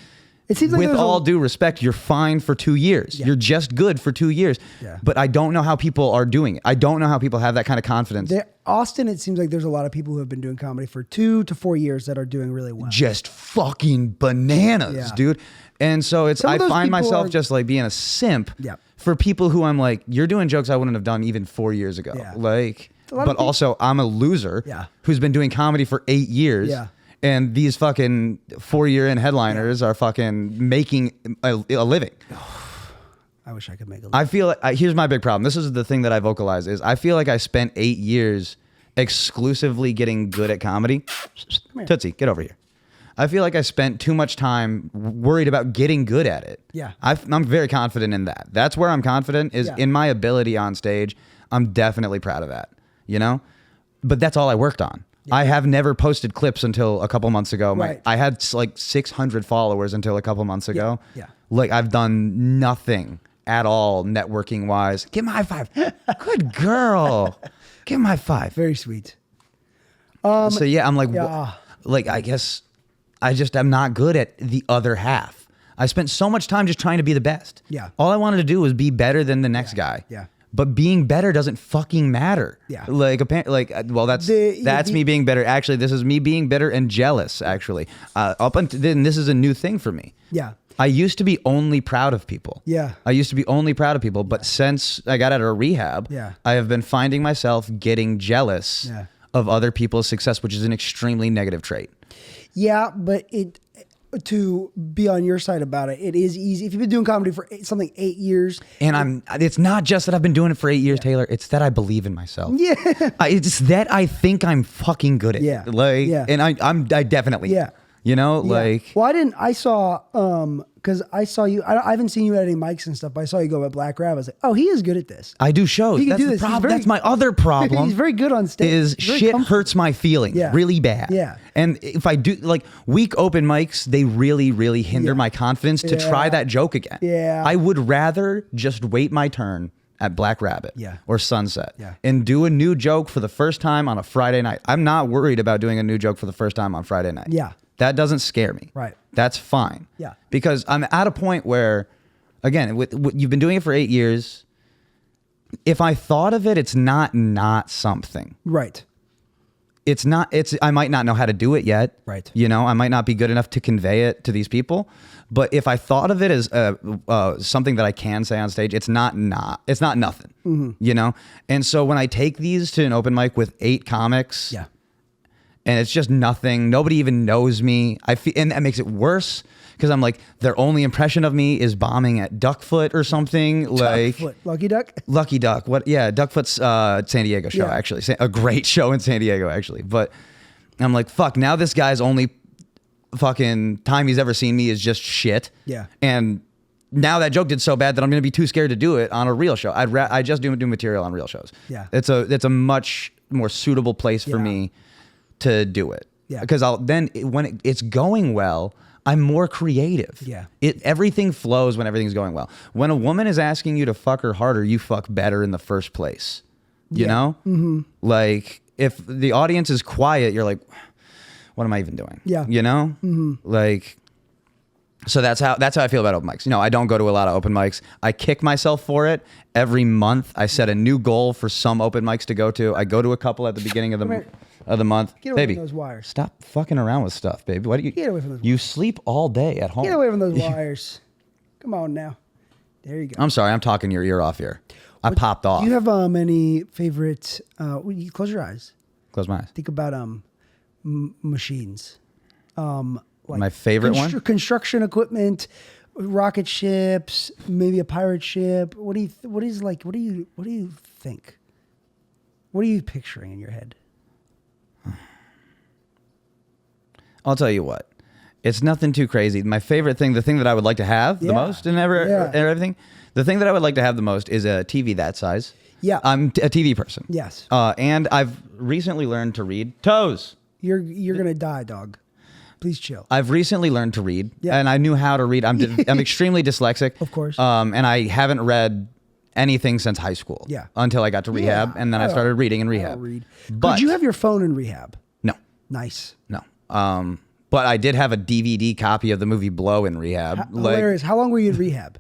it seems like with all due respect, you're fine for 2 years. You're just good for 2 years. Yeah. But I don't know how people are doing it. I don't know how people have that kind of confidence. Austin, it seems like there's a lot of people who have been doing comedy for 2 to 4 years that are doing really well. Just fucking bananas, dude. And so I find myself just like being a simp for people who I'm like, you're doing jokes I wouldn't have done even 4 years ago. Yeah. Like, but also I'm a loser who's been doing comedy for 8 years. Yeah. And these fucking 4-year-in headliners are fucking making a living. I wish I could make a living. I feel like, here's my big problem. This is the thing that I vocalize is I feel like I spent 8 years exclusively getting good at comedy. Tootsie, get over here. I feel like I spent too much time worried about getting good at it. Yeah. I'm very confident in that. That's where I'm confident is in my ability on stage. I'm definitely proud of that, you know? But that's all I worked on. I have never posted clips until a couple months ago. I had like 600 followers until a couple months ago. Yeah. Like I've done nothing at all networking wise. Give him a high five. Good girl. Give him a high five. Very sweet. So yeah, I'm like, like I guess I'm not good at the other half. I spent so much time just trying to be the best. Yeah. All I wanted to do was be better than the next guy. Yeah. But being better doesn't fucking matter. Yeah. That's me being better. Actually, this is me being bitter and jealous, actually. Up until then, this is a new thing for me. Yeah. I used to be only proud of people. Yeah. I used to be only proud of people. But since I got out of rehab, I have been finding myself getting jealous of other people's success, which is an extremely negative trait. Yeah, but to be on your side about it, it is easy. If you've been doing comedy for 8 years. And it's not just that I've been doing it for 8 years, Taylor. It's that I believe in myself. Yeah. It's that I think I'm fucking good at it. And I definitely, you know, like. Well, I saw, because I saw you. I haven't seen you at any mics and stuff, but I saw you go at Black Rabbit. I was like, oh, he is good at this. I do shows. He can That's do the this. He's problem. very- That's my other problem. He's very good on stage. Is He's very shit comfortable. hurts my feelings Yeah. really bad. Yeah. And if I do like weak open mics, they really, really hinder my confidence to try Yeah. that joke again. Yeah. I would rather just wait my turn at Black Rabbit or Sunset and do a new joke for the first time on a Friday night. I'm not worried about doing a new joke for the first time on Friday night. Yeah. That doesn't scare me. Right. That's fine. Yeah. Because I'm at a point where, again, you've been doing it for 8 years. If I thought of it, it's not something. Right. It's not, I might not know how to do it yet. Right. You know, I might not be good enough to convey it to these people. But if I thought of it as something that I can say on stage, it's not nothing, you know? And so when I take these to an open mic with 8 comics and it's just nothing, nobody even knows me. And that makes it worse because I'm like, their only impression of me is bombing at Duckfoot or something. Like Duckfoot. Lucky Duck? Lucky Duck. What? Yeah, Duckfoot's San Diego show, actually. A great show in San Diego, actually. But I'm like, fuck, now this guy's only fucking time he's ever seen me is just shit. Yeah. And now that joke did so bad that I'm going to be too scared to do it on a real show. I just do material on real shows. Yeah. It's a much more suitable place for me to do it. Yeah. Because when it's going well, I'm more creative. Yeah. Everything flows when everything's going well. When a woman is asking you to fuck her harder, you fuck better in the first place. You know? Mm-hmm. Like if the audience is quiet, you're like, what am I even doing? Yeah. You know? Mm-hmm. Like, so that's how I feel about open mics. You know, I don't go to a lot of open mics. I kick myself for it. Every month I set a new goal for some open mics to go to. I go to a couple at the beginning of the month. Get away Baby, from those wires. Stop fucking around with stuff, baby. Why do you Get away from those You sleep all day at home. Get away from those wires. Come on now. There you go. I'm sorry, I'm talking your ear off here. I popped off. Do you have any favorite you close your eyes. Close my eyes. Think about machines. Like My favorite one? Construction equipment, rocket ships, maybe a pirate ship. What do you think? What are you picturing in your head? I'll tell you what. It's nothing too crazy. My favorite thing, the thing that I would like to have the most and everything, the thing that I would like to have the most is a TV that size. Yeah. I'm a TV person. Yes. And I've recently learned to read. Toes. You're gonna die, dog. Please chill. I've recently learned to read, Yeah. and I knew how to read. I'm extremely dyslexic. Of course. And I haven't read anything since high school. Yeah. Until I got to rehab, and then I started reading in rehab. But Could you have your phone in rehab? no, Nice. no. But I did have a DVD copy of the movie Blow in rehab. Hilarious. How long were you in rehab?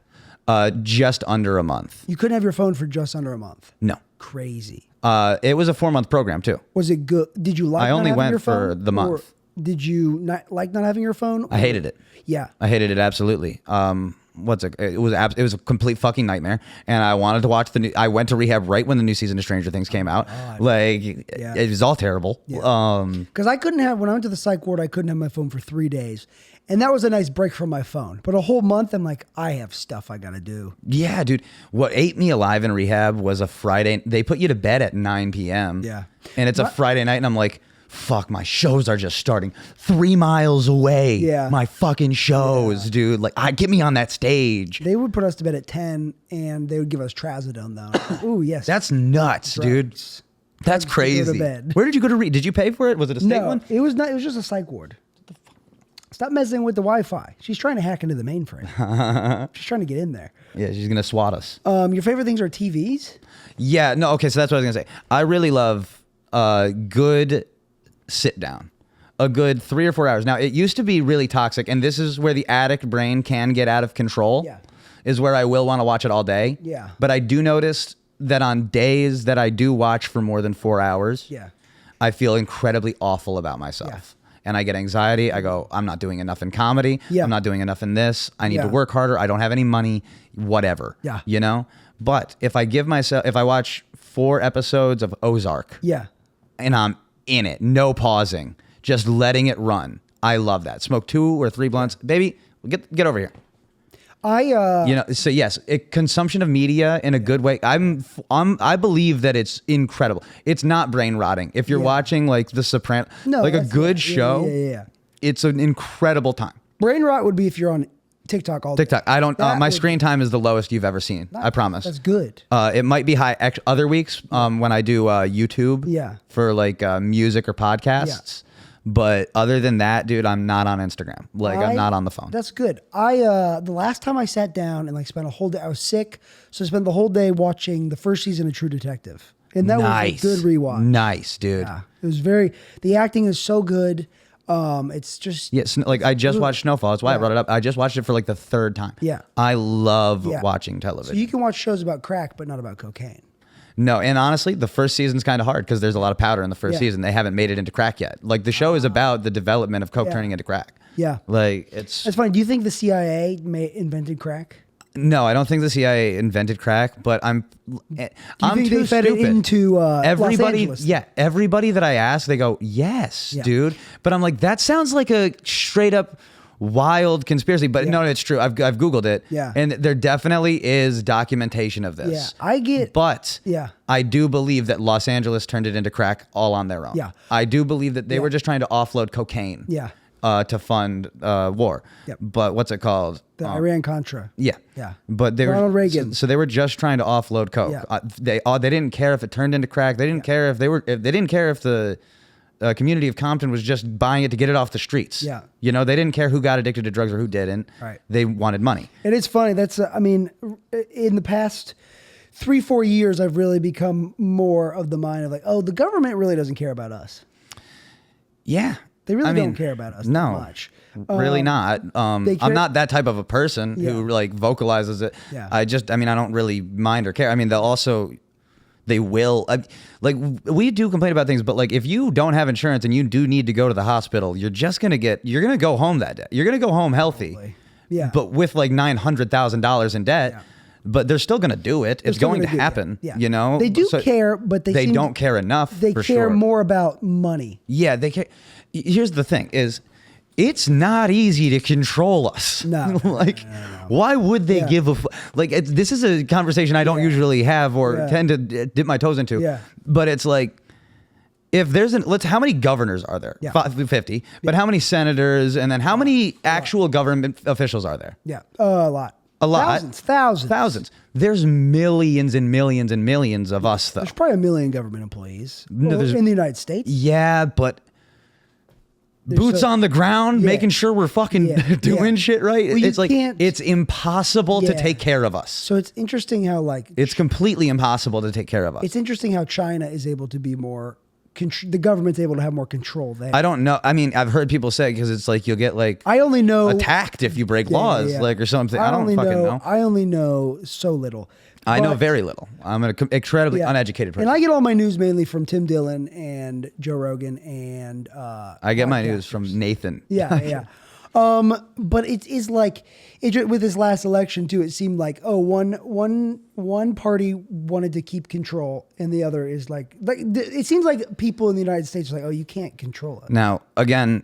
Just under a month. You couldn't have your phone for just under a month. No. Crazy. It was a 4-month program too. Was it good? Did you like? I only not having went your for phone, the month. or did you not like not having your phone? I hated it. Yeah. I hated it absolutely. It was a complete fucking nightmare, and I wanted to watch I went to rehab right when the new season of Stranger Things came out. It was all terrible. Yeah. Because I couldn't have, when I went to the psych ward, I couldn't have my phone for 3 days. And that was a nice break from my phone. But a whole month, I'm like, I have stuff I got to do. Yeah, dude. What ate me alive in rehab was a Friday. They put you to bed at 9 p.m. Yeah. And it's a Friday night, and I'm like, fuck, my shows are just starting 3 miles away. Yeah. My fucking shows, dude. Like, get me on that stage. They would put us to bed at 10, and they would give us trazodone, though. Ooh, yes. That's nuts, dude. That's crazy. go to bed. Where did you go to read? Did you pay for it? Was it a state one? It was not. It was just a psych ward. Stop messing with the Wi-Fi. She's trying to hack into the mainframe. She's trying to get in there. Yeah, she's gonna swat us. Your favorite things are TVs? Yeah, no, okay, so that's what I was gonna say. I really love a good sit down. A good 3 or 4 hours. Now, it used to be really toxic, and this is where the addict brain can get out of control. Yeah. Is where I will want to watch it all day. Yeah. But I do notice that on days that I do watch for more than 4 hours, Yeah. I feel incredibly awful about myself. Yeah. And I get anxiety. I go, I'm not doing enough in comedy. Yeah. I'm not doing enough in this. I need Yeah. to work harder. I don't have any money, whatever. Yeah. You know? But if I watch 4 episodes of Ozark Yeah. and I'm in it, no pausing, just letting it run, I love that. Smoke 2 or 3 blunts. Baby, get over here. So yes, consumption of media in a good way. I believe that it's incredible. It's not brain rotting. If you're watching like The Sopranos, like a good show, Yeah. it's an incredible time. Brain rot would be if you're on TikTok all day. TikTok. I don't. That My would- screen time is the lowest you've ever seen. I promise. That's good. It might be high other weeks when I do YouTube. Yeah. For like music or podcasts. But other than that, dude, I'm not on Instagram. Like I'm not on the phone. That's good. The last time I sat down and like spent a whole day, I was sick, so I spent the whole day watching the first season of True Detective, and that was a good rewatch. Nice, dude. Yeah, it was the acting is so good. It's just like I just watched Snowfall. That's why I brought it up. I just watched it for like the third time. Yeah. I love watching television. So you can watch shows about crack, but not about cocaine. No, and honestly, the first season's kind of hard because there's a lot of powder in the first season. They haven't made it into crack yet. Like the show is about the development of coke turning into crack. Yeah. Like it's... That's funny. Do you think the CIA invented crack? No, I don't think the CIA invented crack, but I'm Do I'm you think too they fed it stupid. into Los Everybody, Angeles? yeah, everybody that I ask, they go, yes, dude. But I'm like, that sounds like a straight up wild conspiracy. But no, it's true. I've Googled it. Yeah. And there definitely is documentation of this. Yeah, But Yeah. I do believe that Los Angeles turned it into crack all on their own. Yeah. I do believe that they were just trying to offload cocaine. Yeah. To fund war. Yep. But what's it called? The Iran-Contra. Yeah. Yeah. But they Ronald were Reagan. So they were just trying to offload coke. Yeah. They didn't care if it turned into crack. They didn't care if they didn't care if the community of Compton was just buying it to get it off the streets. Yeah. You know, they didn't care who got addicted to drugs or who didn't. Right. They wanted money. And it's funny. That's I mean, in the past 3-4 years, I've really become more of the mind of like, oh, the government really doesn't care about us. Yeah. They really don't care about us that much. Really not. I'm not that type of a person who Yeah. like vocalizes it. Yeah. I don't really mind or care. I mean, they will like we do complain about things, but like if you don't have insurance and you do need to go to the hospital, you're going to go home that day. You're going to go home healthy. Probably. Yeah. But with like $900,000 in debt. Yeah. But they're still going to do it. It's going to happen. Yeah. You know, they do care, but they don't care enough. They care more about money. Yeah, they care. Here's the thing: it's not easy to control us. No, like, why would they give a like? This is a conversation I don't usually have or tend to dip my toes into. Yeah. But it's like, if there's how many governors are there? Yeah. 50. But how many senators? And then how many actual government officials are there? Yeah, a lot. A lot. Thousands. There's millions and millions and millions of us, though. There's probably 1 million government employees in the United States. Yeah, but boots on the ground, making sure we're fucking doing shit right. Well, it's like it's impossible to take care of us. So it's interesting how like it's completely impossible to take care of us. It's interesting how China is able to be more. The government's able to have more control there. I don't know. I mean, I've heard people say because it's like you'll get like I only know attacked if you break laws, like or something. I don't fucking know. I only know so little. I know very little. I'm an incredibly uneducated person. And I get all my news mainly from Tim Dillon and Joe Rogan and I get my news from Nathan. Yeah. But it is like with this last election too. It seemed like one party wanted to keep control, and the other is like it seems like people in the United States are like, oh, you can't control it. Now, again,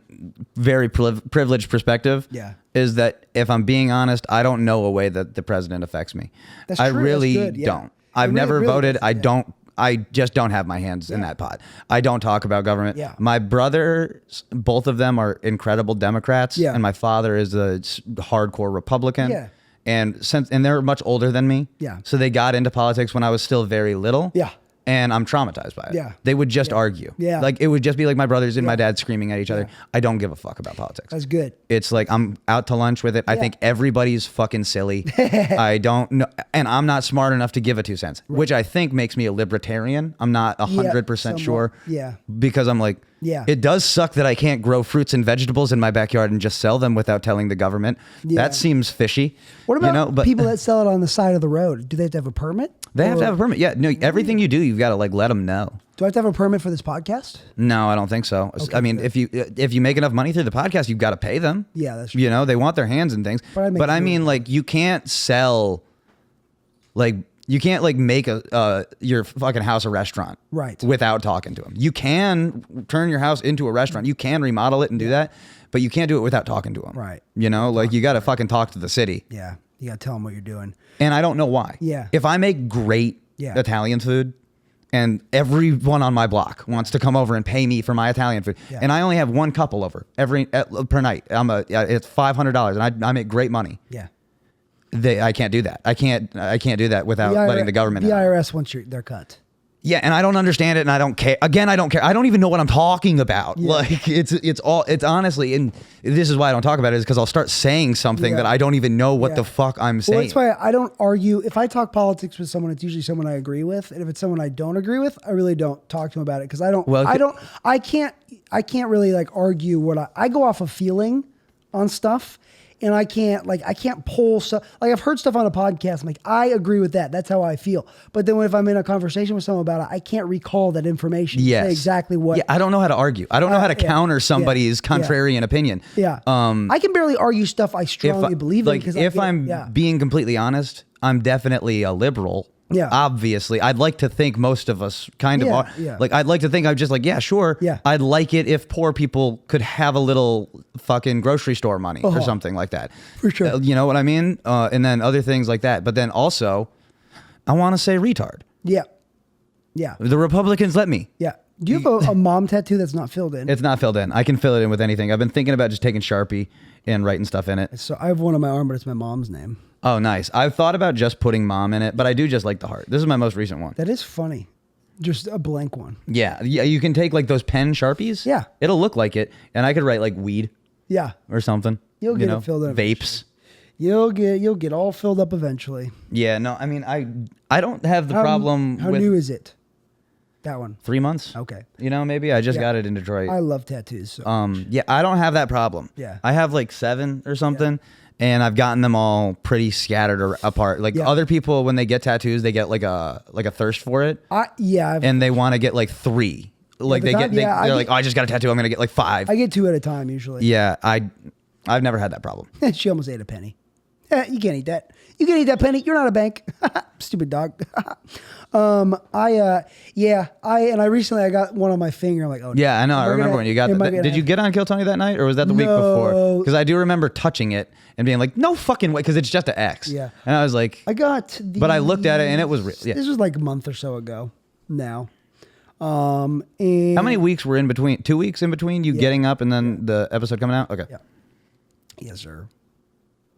very privileged perspective. Yeah. Is that if I'm being honest, I don't know a way that the president affects me. That's I true. really That's good. Yeah. don't. I've never really voted. does. I just don't have my hands in that pot. I don't talk about government. Yeah. My brothers, both of them are incredible Democrats. Yeah. And my father is a hardcore Republican. Yeah. And they're much older than me. Yeah. So they got into politics when I was still very little. Yeah. And I'm traumatized by it. Yeah. They would just argue. Yeah. Like it would just be like my brothers and my dad screaming at each other. I don't give a fuck about politics. That's good. It's like I'm out to lunch with it. I think everybody's fucking silly. I don't know. And I'm not smart enough to give a 2 cents, which I think makes me a libertarian. I'm not 100% sure. Yeah. Because I'm like, it does suck that I can't grow fruits and vegetables in my backyard and just sell them without telling the government. Yeah. That seems fishy. What about people that sell it on the side of the road? Do they have to have a permit? They have to have a permit. Yeah. No, everything you do, you've got to like let them know. Do I have to have a permit for this podcast? No, I don't think so. Okay, I mean, good. if you make enough money through the podcast, you've got to pay them. Yeah, that's true. You know, they want their hands in things. But I mean, like, you can't sell, like, you can't like make your fucking house a restaurant, right? Without talking to them. You can turn your house into a restaurant. You can remodel it and do that, but you can't do it without talking to them, right? You know, like you got to fucking talk to the city. Yeah, you got to tell them what you're doing. And I don't know why. Yeah. If I make great Italian food and everyone on my block wants to come over and pay me for my Italian food. Yeah. And I only have one couple over per night. It's $500, and I make great money. Yeah. I can't do that. I can't do that without letting the government The know. IRS wants their cut. Yeah, and I don't understand it, and I don't care. Again, I don't care. I don't even know what I'm talking about. Yeah. Like it's honestly, and this is why I don't talk about it, is because I'll start saying something that I don't even know what the fuck I'm saying. Well, that's why I don't argue. If I talk politics with someone, it's usually someone I agree with, and if it's someone I don't agree with, I really don't talk to them about it because I don't. Well, I can't really like argue what I go off of feeling on stuff. And I can't pull stuff. Like I've heard stuff on a podcast. I'm like, I agree with that. That's how I feel. But then if I'm in a conversation with someone about it, I can't recall that information. Yes. Say exactly what. Yeah, I don't know how to argue. I don't know how to counter somebody's contrarian opinion. Yeah. I can barely argue stuff I strongly believe in. Like if I'm being completely honest, I'm definitely a liberal. Yeah. Obviously, I'd like to think most of us kind of are. Yeah. Like, I'd like to think I'm just like, yeah, sure. Yeah. I'd like it if poor people could have a little fucking grocery store money or something like that. For sure. You know what I mean? And then other things like that. But then also, I want to say retard. Yeah. Yeah. The Republicans let me. Yeah. Do you have a mom tattoo that's not filled in? It's not filled in. I can fill it in with anything. I've been thinking about just taking Sharpie and writing stuff in it. So I have one on my arm, but it's my mom's name. Oh, nice. I've thought about just putting mom in it, but I do just like the heart. This is my most recent one. That is funny. Just a blank one. Yeah. You can take like those pen Sharpies. Yeah. It'll look like it. And I could write like weed Yeah. or something. You'll get it filled in. Vapes. You'll get all filled up eventually. Yeah. No, I mean, I don't have the problem How with new is it? That one. 3 months. Okay. You know, maybe I just got it in Detroit. I love tattoos. So. Yeah, I don't have that problem. Yeah. I have like 7 or something. And I've gotten them all pretty scattered apart. Like other people, when they get tattoos, they get like a thirst for it. And they want to get like 3. Like they're like, oh, I just got a tattoo. I'm gonna get like 5. I get 2 at a time usually. Yeah, I've never had that problem. She almost ate a penny. You can't eat that. You can't eat that penny. You're not a bank. Stupid dog. I recently got one on my finger. I'm like, oh no. Yeah, I know. I remember when you got that. Did you get on Kill Tony that night, or was that the week before? Because I do remember touching it and being like, no fucking way, because it's just an X. Yeah. And I was like, but I looked at it and it was real. Yeah. This was like a month or so ago now. And how many weeks were in between? 2 weeks in between you getting up and then the episode coming out? Okay. Yeah. Yes, sir.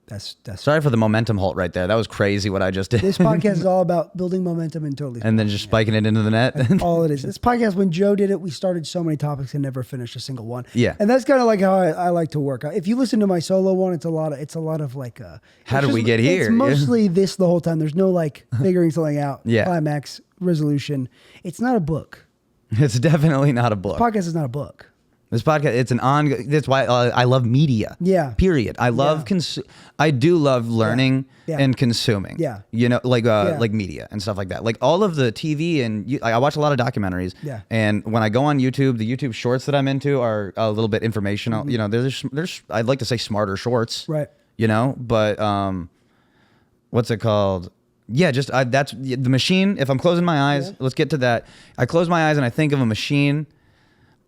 That's sorry for the momentum halt right there. That was crazy what I just did. This podcast is all about building momentum and totally. And then just spiking it into the net. That's all it is. This podcast, when Joe did it, we started so many topics and never finished a single one. Yeah. And that's kind of like how I like to work. If you listen to my solo one, it's a lot of like. How did we get here? It's mostly this the whole time. There's no like figuring something out. Yeah. Climax, resolution. It's not a book. It's definitely not a book. This podcast is not a book. This podcast, it's an ongoing. That's why I love media. Yeah. Period. I love I do love learning and consuming. Yeah. You know, like media and stuff like that. Like all of the TV and I watch a lot of documentaries. Yeah. And when I go on YouTube, the YouTube shorts that I'm into are a little bit informational. Mm-hmm. You know, there's I'd like to say smarter shorts. Right. You know, but what's it called? Yeah, that's the machine. If I'm closing my eyes, let's get to that. I close my eyes and I think of a machine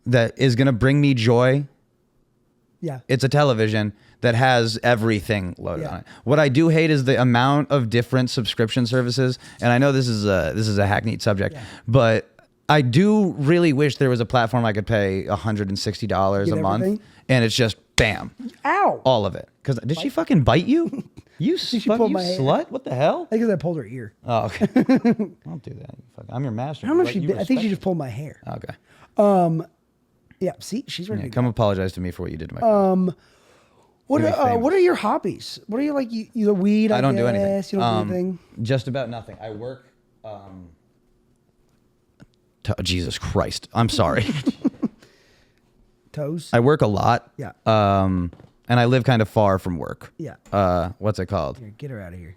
that is going to bring me joy. Yeah. It's a television that has everything loaded on it. What I do hate is the amount of different subscription services. And I know this is a hackneyed subject, but I do really wish there was a platform I could pay $160 a month and it's just bam. Ow. All of it. Because did she fucking bite you? You slut? What the hell? I think I pulled her ear. Oh, okay. Don't do that. I'm your master. I don't know if she did. I think she just pulled my hair. Okay. Yeah, see, she's ready to come go. apologize to me for what you did to my friend. What are your hobbies? What are you like? You weed? I don't do anything. You don't do anything. Just about nothing. I work. Jesus Christ! I'm sorry. Toes. I work a lot. Yeah. And I live kind of far from work. Yeah. What's it called? Here, get her out of here.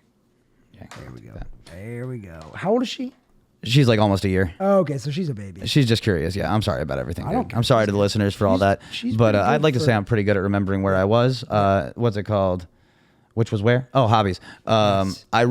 Yeah, there we go. There we go. How old is she? She's like almost a year. Oh, okay, so she's a baby. She's just curious. Yeah, I'm sorry about everything. I don't care. I'm sorry to the listeners for all that. But I'd like to say I'm pretty good at remembering where I was. What's it called? Which was where? Oh, hobbies. Yes. I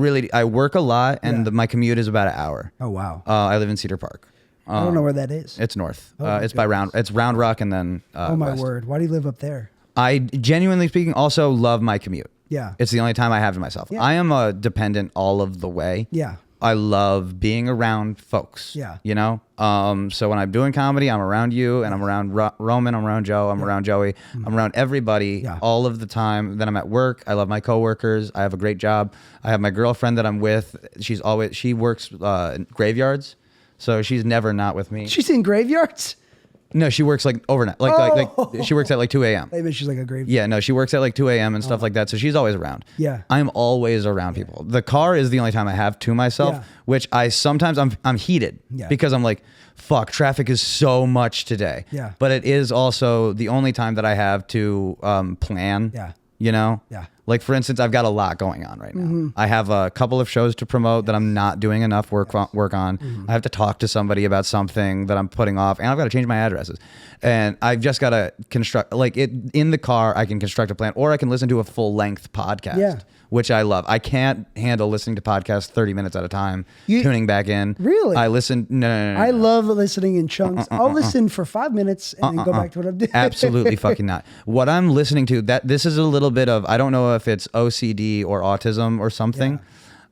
work a lot, and my commute is about an hour. Oh wow. I live in Cedar Park. I don't know where that is. It's north. Oh, it's by Round Rock, and then. Oh my west. word! Why do you live up there? I genuinely speaking also love my commute. Yeah. It's the only time I have to myself. Yeah. I am a dependent all of the way. Yeah. I love being around folks. Yeah. You know? So when I'm doing comedy, I'm around you, and I'm around Roman, I'm around Joe, I'm around Joey, I'm around everybody all of the time. Then I'm at work. I love my coworkers. I have a great job. I have my girlfriend that I'm with. She works graveyards, so she's never not with me. She's in graveyards? No, she works like overnight. Like she works at like 2 a.m. Maybe she's like a graveyard. Yeah, no, she works at like 2 a.m. and stuff like that. So she's always around. Yeah. I'm always around people. The car is the only time I have to myself, which I sometimes I'm heated because I'm like, fuck, traffic is so much today. Yeah. But it is also the only time that I have to plan. Yeah. You know? Yeah. Like, for instance, I've got a lot going on right now. I have a couple of shows to promote that I'm not doing enough work on. I have to talk to somebody about something that I'm putting off, and I've got to change my addresses. And I've just got to construct, like, it in the car, I can construct a plan, or I can listen to a full-length podcast, which I love. I can't handle listening to podcasts 30 minutes at a time, tuning back in. Really? I listen, no. I love listening in chunks. I'll listen for 5 minutes and then go back to what I'm doing. Absolutely fucking not. What I'm listening to, this is a little bit of, I don't know if it's OCD or autism or something.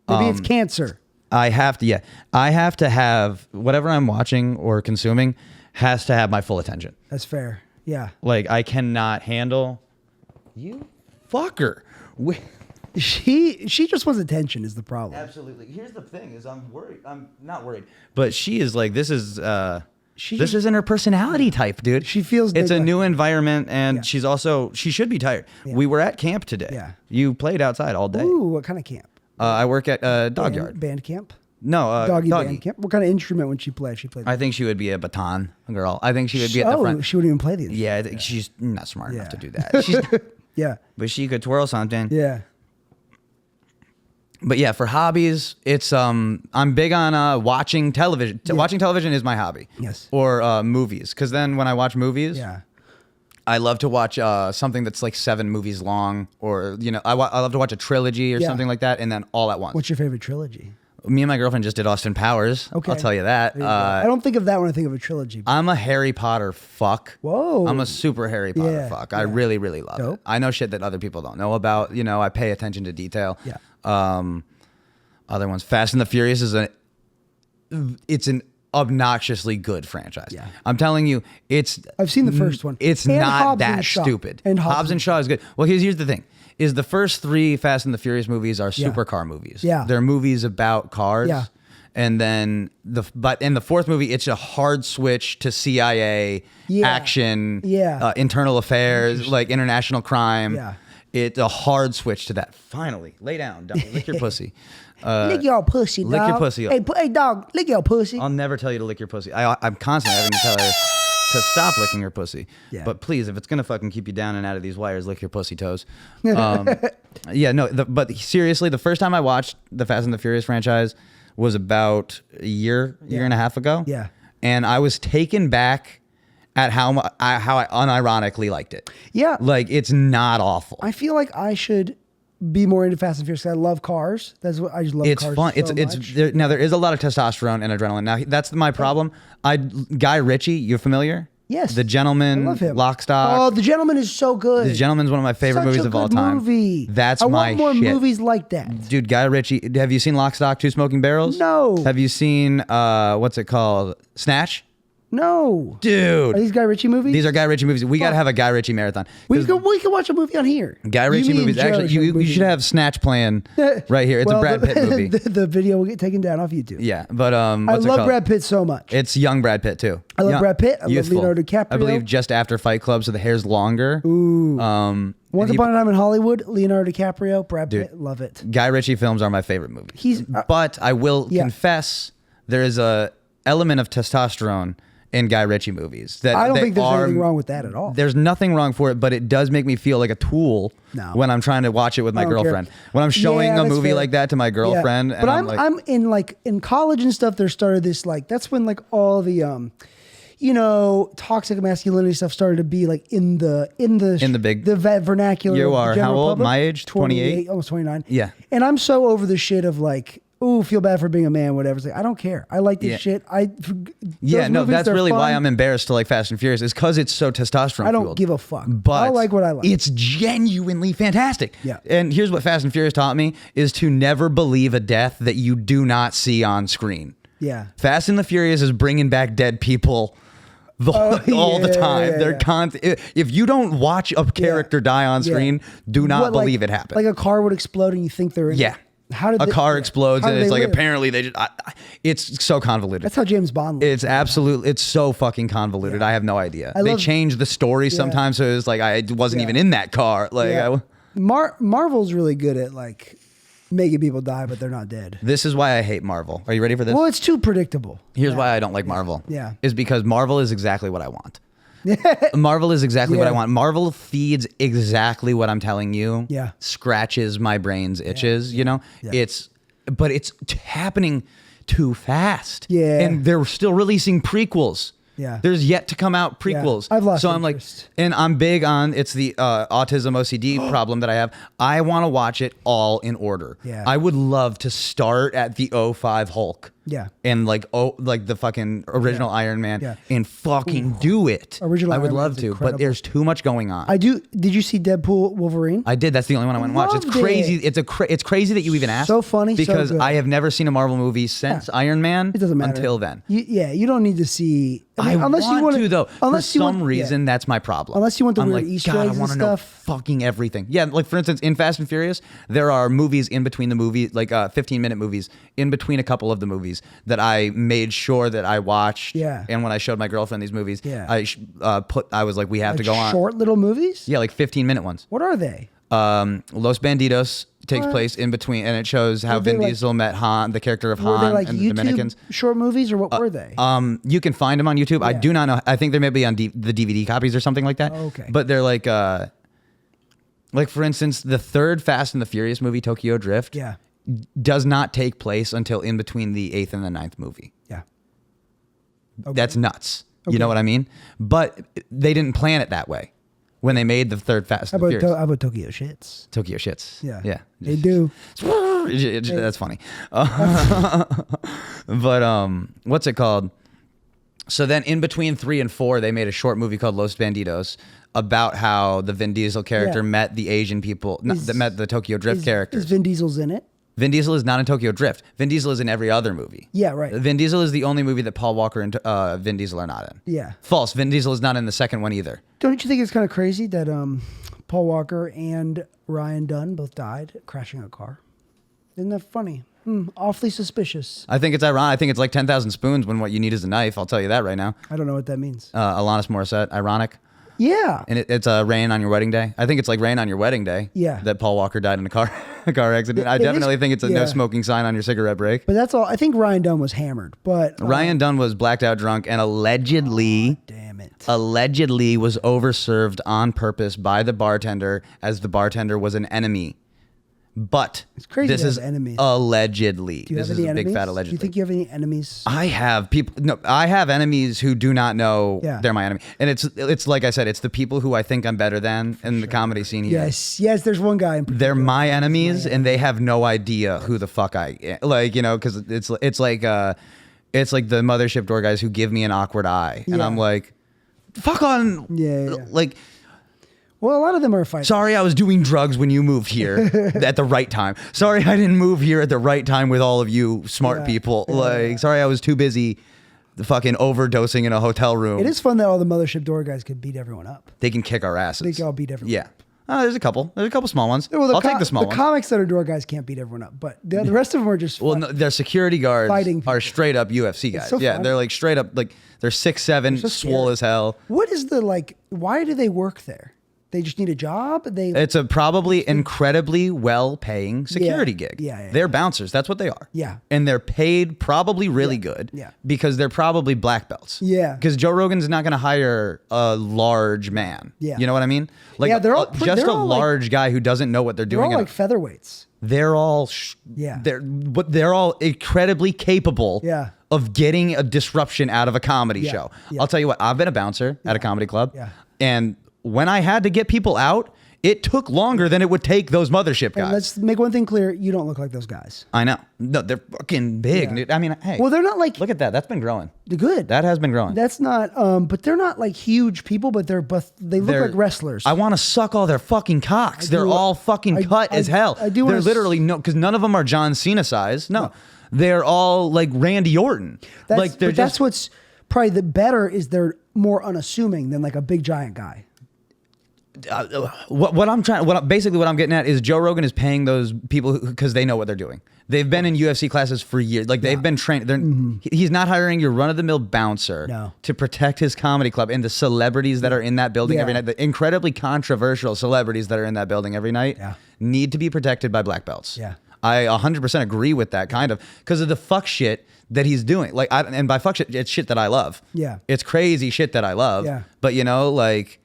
Maybe it's cancer. I have to have whatever I'm watching or consuming has to have my full attention. That's fair. Yeah. Like, I cannot handle you fucker. She just wants attention is the problem. Absolutely. Here's the thing is I'm worried. I'm not worried. But she is like, this isn't her personality type, dude. She feels it's a neglected. new environment, and she should be tired. We were at camp today. Yeah. You played outside all day. Ooh, what kind of camp? I work at Dog Yard. Band camp? No, Doggy band camp. What kind of instrument would she play? She played. I think she would be a baton girl. I think she would be at the front. She wouldn't even play the instrument. Yeah, I think she's not smart enough to do that. Yeah. But she could twirl something. Yeah. But yeah, for hobbies, it's I'm big on watching television. Watching television is my hobby. Yes. Or movies, because then when I watch movies, Yeah. I love to watch something that's like 7 movies long, or I love to watch a trilogy or something like that, and then all at once. What's your favorite trilogy? Me and my girlfriend just did Austin Powers. Okay. I'll tell you that. I don't think of that when I think of a trilogy. I'm a Harry Potter fuck. Whoa. I'm a super Harry Potter fuck. I really, really love it. I know shit that other people don't know about. I pay attention to detail. Yeah. Other ones, Fast and the Furious is it's an obnoxiously good franchise. Yeah. I'm telling you, I've seen the first one. It's And not Hobbs that and Shaw. stupid. And Hobbs and Shaw is good. Well, here's the thing. Is the first 3 Fast and the Furious movies are supercar movies. Yeah. They're movies about cars. Yeah. And then in the 4th movie, it's a hard switch to CIA action, internal affairs, like international crime. Yeah. It's a hard switch to that. Finally, lay down, don't lick your pussy. Lick your pussy, dog. Lick your pussy. Hey, dog, lick your pussy. I'll never tell you to lick your pussy. I'm constantly having to tell her to stop licking your pussy. Yeah. But please, if it's gonna fucking keep you down and out of these wires, lick your pussy toes. But seriously, the first time I watched the Fast and the Furious franchise was about a year and a half ago. Yeah. And I was taken back at how I unironically liked it. Yeah. Like, it's not awful. I feel like I should be more into Fast and Furious. I love cars. That's what I just love. It's cars fun. So much. There is a lot of testosterone and adrenaline. Now that's my problem. Guy Ritchie, you familiar? Yes. The Gentleman, I love him. Lock, Stock. Oh, The Gentleman is so good. The Gentleman's one of my favorite Such movies a of all good time. Movie. That's I my want more shit. movies like that. Dude, Guy Ritchie. Have you seen Lock, Stock, Two Smoking Barrels? No. Have you seen what's it called? Snatch? No. Dude. Are these Guy Ritchie movies? These are Guy Ritchie movies. We got to have a Guy Ritchie marathon. We can watch a movie on here. Guy Ritchie movies. Actually, you should have Snatch playing right here. It's a Brad Pitt movie. The video will get taken down off YouTube. Yeah, but I love Brad Pitt so much. It's young Brad Pitt too. I love Brad Pitt. I love Youthful. Leonardo DiCaprio. I believe just after Fight Club, so the hair's longer. Ooh. Once Upon a Time in Hollywood, Leonardo DiCaprio, Brad Pitt, love it. Guy Ritchie films are my favorite movie. But I will confess there is a element of testosterone in Guy Ritchie movies. I don't think there's anything wrong with that at all. There's nothing wrong for it, but it does make me feel like a tool when I'm trying to watch it with my girlfriend. When I'm showing a movie like that to my girlfriend. Yeah. But I'm in college and stuff, there started this that's when all the toxic masculinity stuff started to be in the vernacular. You of are the how general old? public. My age, 28, almost 29. Yeah. And I'm so over the shit of ooh, feel bad for being a man, whatever. It's like, I don't care. I like this shit. That's really why I'm embarrassed to like Fast and Furious is because it's so testosterone. I don't fueled. give a fuck. But I like what I like. It's genuinely fantastic. Yeah. And here's what Fast and Furious taught me is to never believe a death that you do not see on screen. Yeah. Fast and the Furious is bringing back dead people all the time. They're if you don't watch a character die on screen, do not believe it happened. Like a car would explode and you think they're in it. How did a car explodes and it's like live? apparently they just it's so convoluted. That's how James Bond lives. It's absolutely it's so fucking convoluted. I have no idea. They change the story sometimes, so it's like I wasn't even in that car. Like Marvel's really good at like making people die, but they're not dead. This is why I hate Marvel. Are you ready for this? Well, it's too predictable. Here's why I don't like Marvel. Yeah. Is because Marvel is exactly what I want. Marvel is exactly what I want. Marvel feeds exactly what I'm telling you. Yeah. Scratches my brain's itches, you know? Yeah. But it's happening too fast. Yeah. And they're still releasing prequels. Yeah. There's yet to come out prequels. Yeah. I've lost so I'm interest. like, and I'm big on, it's the autism OCD problem that I have. I want to watch it all in order. Yeah. I would love to start at the '05 Hulk. Yeah. And like the fucking original Iron Man and fucking do it. Original I would Iron love Man's to, incredible. but there's too much going on. Did you see Deadpool Wolverine? I did. That's the only one I went and watched. It's Loved crazy. it. It's crazy that you even asked. So funny, so because good. I have never seen a Marvel movie since Iron Man. It doesn't matter until then. You don't need to see. I unless want you want to though. For some reason, yeah. that's my problem. Unless you want the I'm weird like, Easter God, eggs I want to and know stuff. fucking everything. Yeah, like for instance, in Fast and Furious, there are movies in between the movies, like 15-minute movies in between a couple of the movies that I made sure that I watched. Yeah. And when I showed my girlfriend these movies, Yeah. I was like, we have to go on. Short little movies. Yeah, like 15-minute ones. What are they? Los Banditos takes place in between, and it shows how Were they Vin like- Diesel met Han, the character of Were they Han, like and the YouTube Dominicans. short movies, or what were they? You can find them on YouTube. I Yeah. do not know. I think they may be on the DVD copies or something like that. Oh, okay. But they're like for instance, the third Fast and the Furious movie, Tokyo Drift, Yeah. does not take place until in between the 8th and the 9th movie. Yeah. That's nuts. You know what I mean? But they didn't plan it that way when they made the third Fast and the Furious. How about Tokyo shits? Tokyo shits. Yeah. Yeah. They do. That's funny. But what's it called? So then in between 3 and 4, they made a short movie called Los Banditos about how the Vin Diesel character met the Asian people, that met the Tokyo Drift characters. Is Vin Diesel's in it? Vin Diesel is not in Tokyo Drift. Vin Diesel is in every other movie. Yeah, right. Vin Diesel is the only movie that Paul Walker and Vin Diesel are not in. Yeah. False. Vin Diesel is not in the second one either. Don't you think it's kind of crazy that Paul Walker and Ryan Dunn both died crashing a car? Isn't that funny? Awfully suspicious. I think it's ironic. I think it's like 10,000 spoons when what you need is a knife. I'll tell you that right now. I don't know what that means. Alanis Morissette, ironic. Yeah. And it's rain on your wedding day. I think it's like rain on your wedding day. Yeah. That Paul Walker died in a car accident. I definitely think it's a no smoking sign on your cigarette break. But that's all. I think Ryan Dunn was hammered. But Ryan Dunn was blacked out drunk and allegedly, damn it, allegedly was overserved on purpose by the bartender as the bartender was an enemy. But it's crazy this to is have enemies. Allegedly. Do you This have is any a big enemies? fat allegedly. Do you think you have any enemies? I have people. No, I have enemies who do not know they're my enemy, and it's like I said, it's the people who I think I'm better than in the comedy scene here. Yes. There's one guy in particular. They're my enemies, and they have no idea who the fuck I am. Like, you know, because it's like the Mothership Door guys who give me an awkward eye, and I'm like, fuck on. Yeah. Like. Well, a lot of them are fighting. Sorry, I was doing drugs when you moved here at the right time. Sorry, I didn't move here at the right time with all of you smart people. Like, sorry, I was too busy fucking overdosing in a hotel room. It is fun that all the Mothership Door guys could beat everyone up. They can kick our asses. They can all beat everyone up. There's a couple. There's a couple small ones. Well, I'll take the small ones. ones. The comics that are door guys can't beat everyone up, but the rest of them are just Well, no, their security guards fighting are people. straight up UFC guys. so Yeah, fun. they're like straight up, like they're 6'7", so swole scary. as hell. What is why do they work there? They just need a job? It's a probably incredibly well-paying security gig. Yeah. They're bouncers. That's what they are. Yeah. And they're paid probably really good. Yeah. Because they're probably black belts. Yeah. Because Joe Rogan's not going to hire a large man. Yeah. You know what I mean? Like, Yeah, they're all just they're a all like- large guy who doesn't know what they're They're doing. all like featherweights. They're all they're all incredibly capable of getting a disruption out of a comedy show. Yeah. I'll tell you what, I've been a bouncer at a comedy club. Yeah. And when I had to get people out, It took longer than it would take those mothership guys. And let's make one thing clear. You don't look like those guys. I know. No, they're fucking big. Yeah. Dude. I mean, hey. Well, they're not like... Look at that. That's been growing. They're good. That has been growing. That's not... but they're not like huge people, but they look like wrestlers. I want to suck all their fucking cocks. They're all fucking cut as hell. I do They're literally... No, because none of them are John Cena size. No. They're all like Randy Orton. That's what's probably the better is they're more unassuming than like a big giant guy. What I'm getting at is Joe Rogan is paying those people because they know what they're doing. They've been in UFC classes for years. Like they've been trained. He's not hiring your run of the mill bouncer to protect his comedy club and the celebrities that are in that building every night. The incredibly controversial celebrities that are in that building every night need to be protected by black belts. Yeah. I 100% agree with that kind of because of the fuck shit that he's doing. Like, and by fuck shit, it's shit that I love. Yeah. It's crazy shit that I love. Yeah. But you know, like,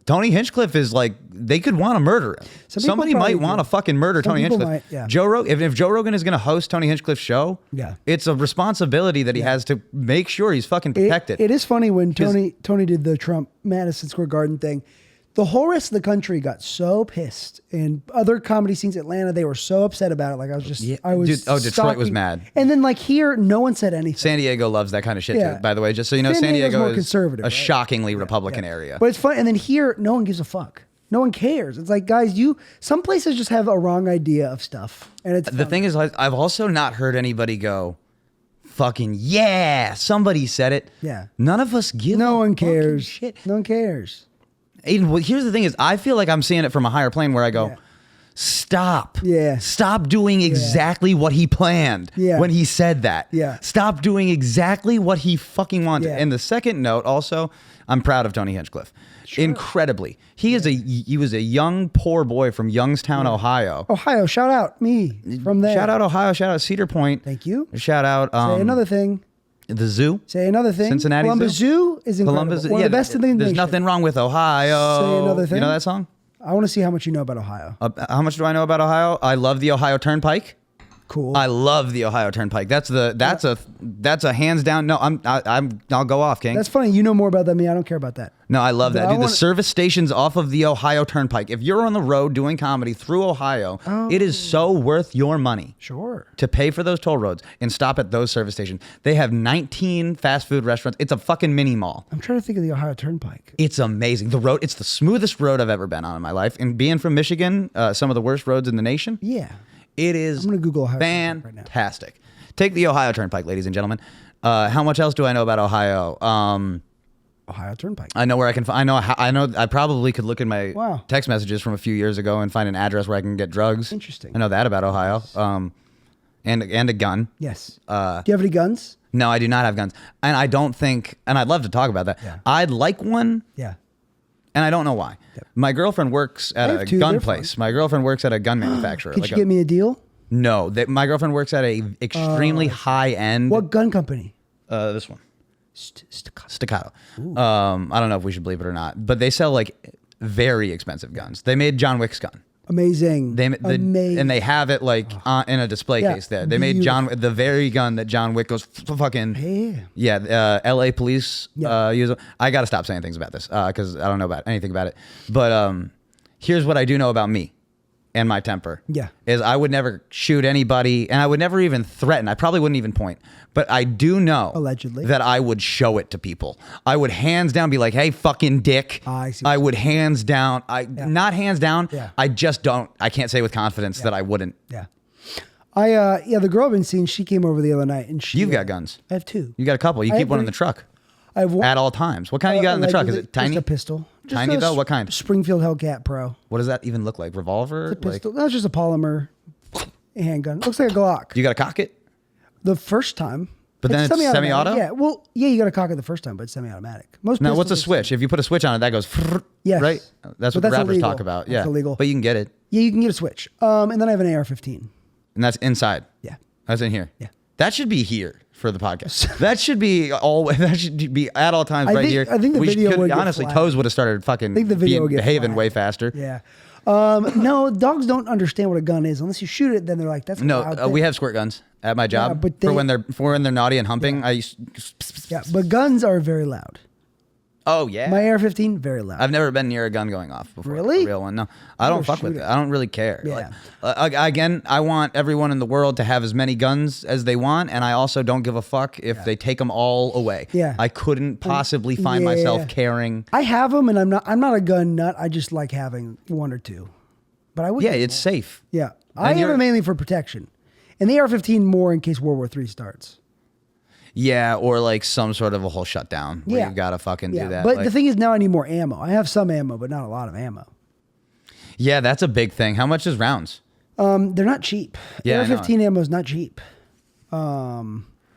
Tony Hinchcliffe is like, they could want to murder him. Somebody might want to fucking murder Tony Hinchcliffe. Joe Rogan, if Joe Rogan is going to host Tony Hinchcliffe's show, it's a responsibility that he has to make sure he's fucking protected. It is funny when Tony did the Trump Madison Square Garden thing. The whole rest of the country got so pissed, and other comedy scenes, Atlanta, they were so upset about it. Like I was Detroit was mad, and then like here, no one said anything. San Diego loves that kind of shit too. By the way, just so you know, San Diego more is conservative, a shockingly Republican area. But it's fun, and then here, no one gives a fuck. No one cares. It's like, guys, some places just have a wrong idea of stuff, and it's the thing is, I've also not heard anybody go, "Fucking yeah!" Somebody said it. Yeah, none of us give. No one cares. Shit. No one cares. Aiden, well, here's the thing is, I feel like I'm seeing it from a higher plane where I go, stop. Yeah. Stop doing exactly what he planned when he said that. Yeah. Stop doing exactly what he fucking wanted. Yeah. And the second note, also, I'm proud of Tony Hinchcliffe. Sure. Incredibly. He was a young, poor boy from Youngstown, Ohio. Ohio, shout out me from there. Shout out Ohio, shout out Cedar Point. Thank you. Shout out Say another thing. The zoo. Say another thing. Cincinnati Columbus Zoo is incredible. Columbus, one of the best in the nation. There's nothing wrong with Ohio. Say another thing. You know that song? I want to see how much you know about Ohio. How much do I know about Ohio? I love the Ohio Turnpike. Cool. I love the Ohio Turnpike. That's a hands down. No, I'll go off, King. That's funny. You know more about that than me. I don't care about that. No, I love that. Dude, the service stations off of the Ohio Turnpike. If you're on the road doing comedy through Ohio, it is so worth your money. Sure. To pay for those toll roads and stop at those service stations. They have 19 fast food restaurants. It's a fucking mini mall. I'm trying to think of the Ohio Turnpike. It's amazing. The road, it's the smoothest road I've ever been on in my life. And being from Michigan, some of the worst roads in the nation. Yeah. It is I'm gonna Google Ohio fantastic. Right now. Take the Ohio Turnpike, ladies and gentlemen. How much else do I know about Ohio? Ohio Turnpike. I know where I can. I know. I probably could look in my text messages from a few years ago and find an address where I can get drugs. Interesting. I know that about Ohio. And a gun. Yes. Do you have any guns? No, I do not have guns, and I don't think. And I'd love to talk about that. Yeah. I'd like one. Yeah. And I don't know why. Yep. My girlfriend works at a gun place. My girlfriend works at a gun manufacturer. Could you get me a deal? No, my girlfriend works at a extremely high end. What gun company? This one. Staccato. I don't know if we should believe it or not, but they sell like very expensive guns. They made John Wick's gun. Amazing. Amazing. And they have it like in a display case there. They made the very gun that John Wick goes fucking. LA police use it. I got to stop saying things about this because I don't know about anything about it. But here's what I do know about me and my temper. Yeah. Is I would never shoot anybody and I would never even threaten. I probably wouldn't even point. But I do know allegedly that I would show it to people. I would hands down be like, hey, fucking dick. I would hands down. Not hands down. Yeah. I just don't. I can't say with confidence that I wouldn't. Yeah. The girl I've been seeing, she came over the other night and she. You've got guns. I have two. You got a couple. You keep one in the truck. I have one. At all times. What kind you got in the truck? Is it tiny? Just a pistol. Tiny though? What kind? Springfield Hellcat Pro. What does that even look like? Revolver? It's a pistol. No, it's just a polymer handgun. Looks like a Glock. You got to cock it? The first time. But then it's semi-auto? Yeah. Well, yeah, you got to cock it the first time, but it's semi-automatic. Now, what's a switch? If you put a switch on it, that goes, yes. Right? That's what the rappers talk about. That's illegal. But you can get it. Yeah, you can get a switch. And then I have an AR-15. And that's inside? Yeah. That's in here? Yeah. That should be here for the podcast. That should be at all times here. I think the video would honestly, Toes would have started fucking behaving way faster. Yeah. No, dogs don't understand what a gun is unless you shoot it. Then they're like, "That's no." We have squirt guns at my job for when they're naughty and humping. Yeah, but guns are very loud. Oh yeah. My AR-15 very loud. I've never been near a gun going off before. Really? A real one. No, I don't fuck with shoot it. it. I don't really care. Yeah. Again, I want everyone in the world to have as many guns as they want, and I also don't give a fuck if they take them all away. Yeah. I couldn't possibly find yeah. myself caring. I have them, and I'm not a gun nut. I just like having one or two. But I would. Yeah, it's safe. Yeah, I have it mainly for protection, and the AR-15 more in case World War III starts. Yeah, or like some sort of a whole shutdown where Yeah. you gotta fucking do that. But like, the thing is, now I need more ammo. I have some ammo, but not a lot of ammo. yeah, that's a big thing. How much is rounds? They're not cheap. Yeah, I know. AR-15 ammo is not cheap.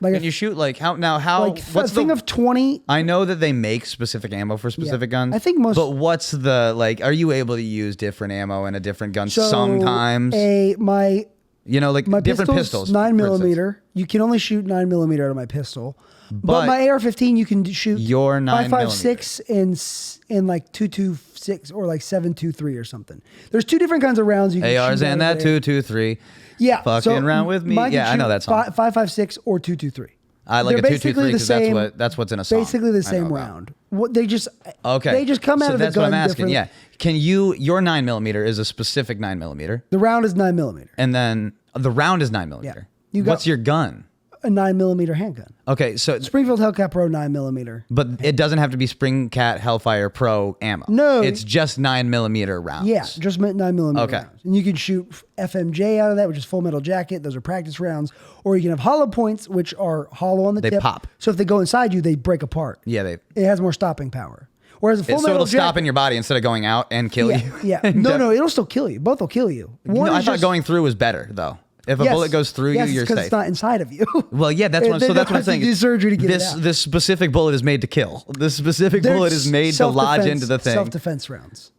Like Can you shoot like how like what's a thing the of 20. I know that they make specific ammo for specific guns. I think most- But what's the like? Are you able to use different ammo in a different gun So sometimes? my Like different pistols. 9mm. You can only shoot 9mm out of my pistol. But But my AR-15, you can shoot your 9mm. 5.56 and like 2.26 or like 7.23 or something. There's two different kinds of rounds you can ARs shoot and out that of there. 2.23. Yeah, Fucking round with me. mine can Yeah, I know shoot that song. 5.56 or 2.23. I like They're a 2.23 basically because that's what's in a song. Basically the I same know that. round. What they just Okay. They just come out so of the that's gun what I'm asking. different. Yeah. Can your 9mm is a specific 9mm, The round is 9mm. and then the round is 9mm. Yeah. You got- What's your gun? A 9mm handgun. Okay, so Springfield Hellcat Pro 9mm. but it doesn't have to be Spring Cat Hellfire Pro ammo. No. It's just 9mm rounds. Yeah, just 9mm Okay. rounds. And you can shoot FMJ out of that, which is Full Metal Jacket. Those are practice rounds. Or you can have hollow points, which are hollow on the They tip. pop. So if they go inside you, they break apart. Yeah, It has more stopping power. Whereas a Full so Metal it'll Jacket, stop in your body instead of going out and kill yeah, you. Yeah. No, it'll still kill you. Both will kill you. No, One I is thought just- going through was better though. If a Yes. bullet goes through Yes, you, you're because safe. it's not inside of you. Well, yeah, that's what. They So that's don't what I'm have to saying. do surgery to get it out. This specific bullet is made to kill. This specific bullet is made to lodge into the thing. Self-defense rounds.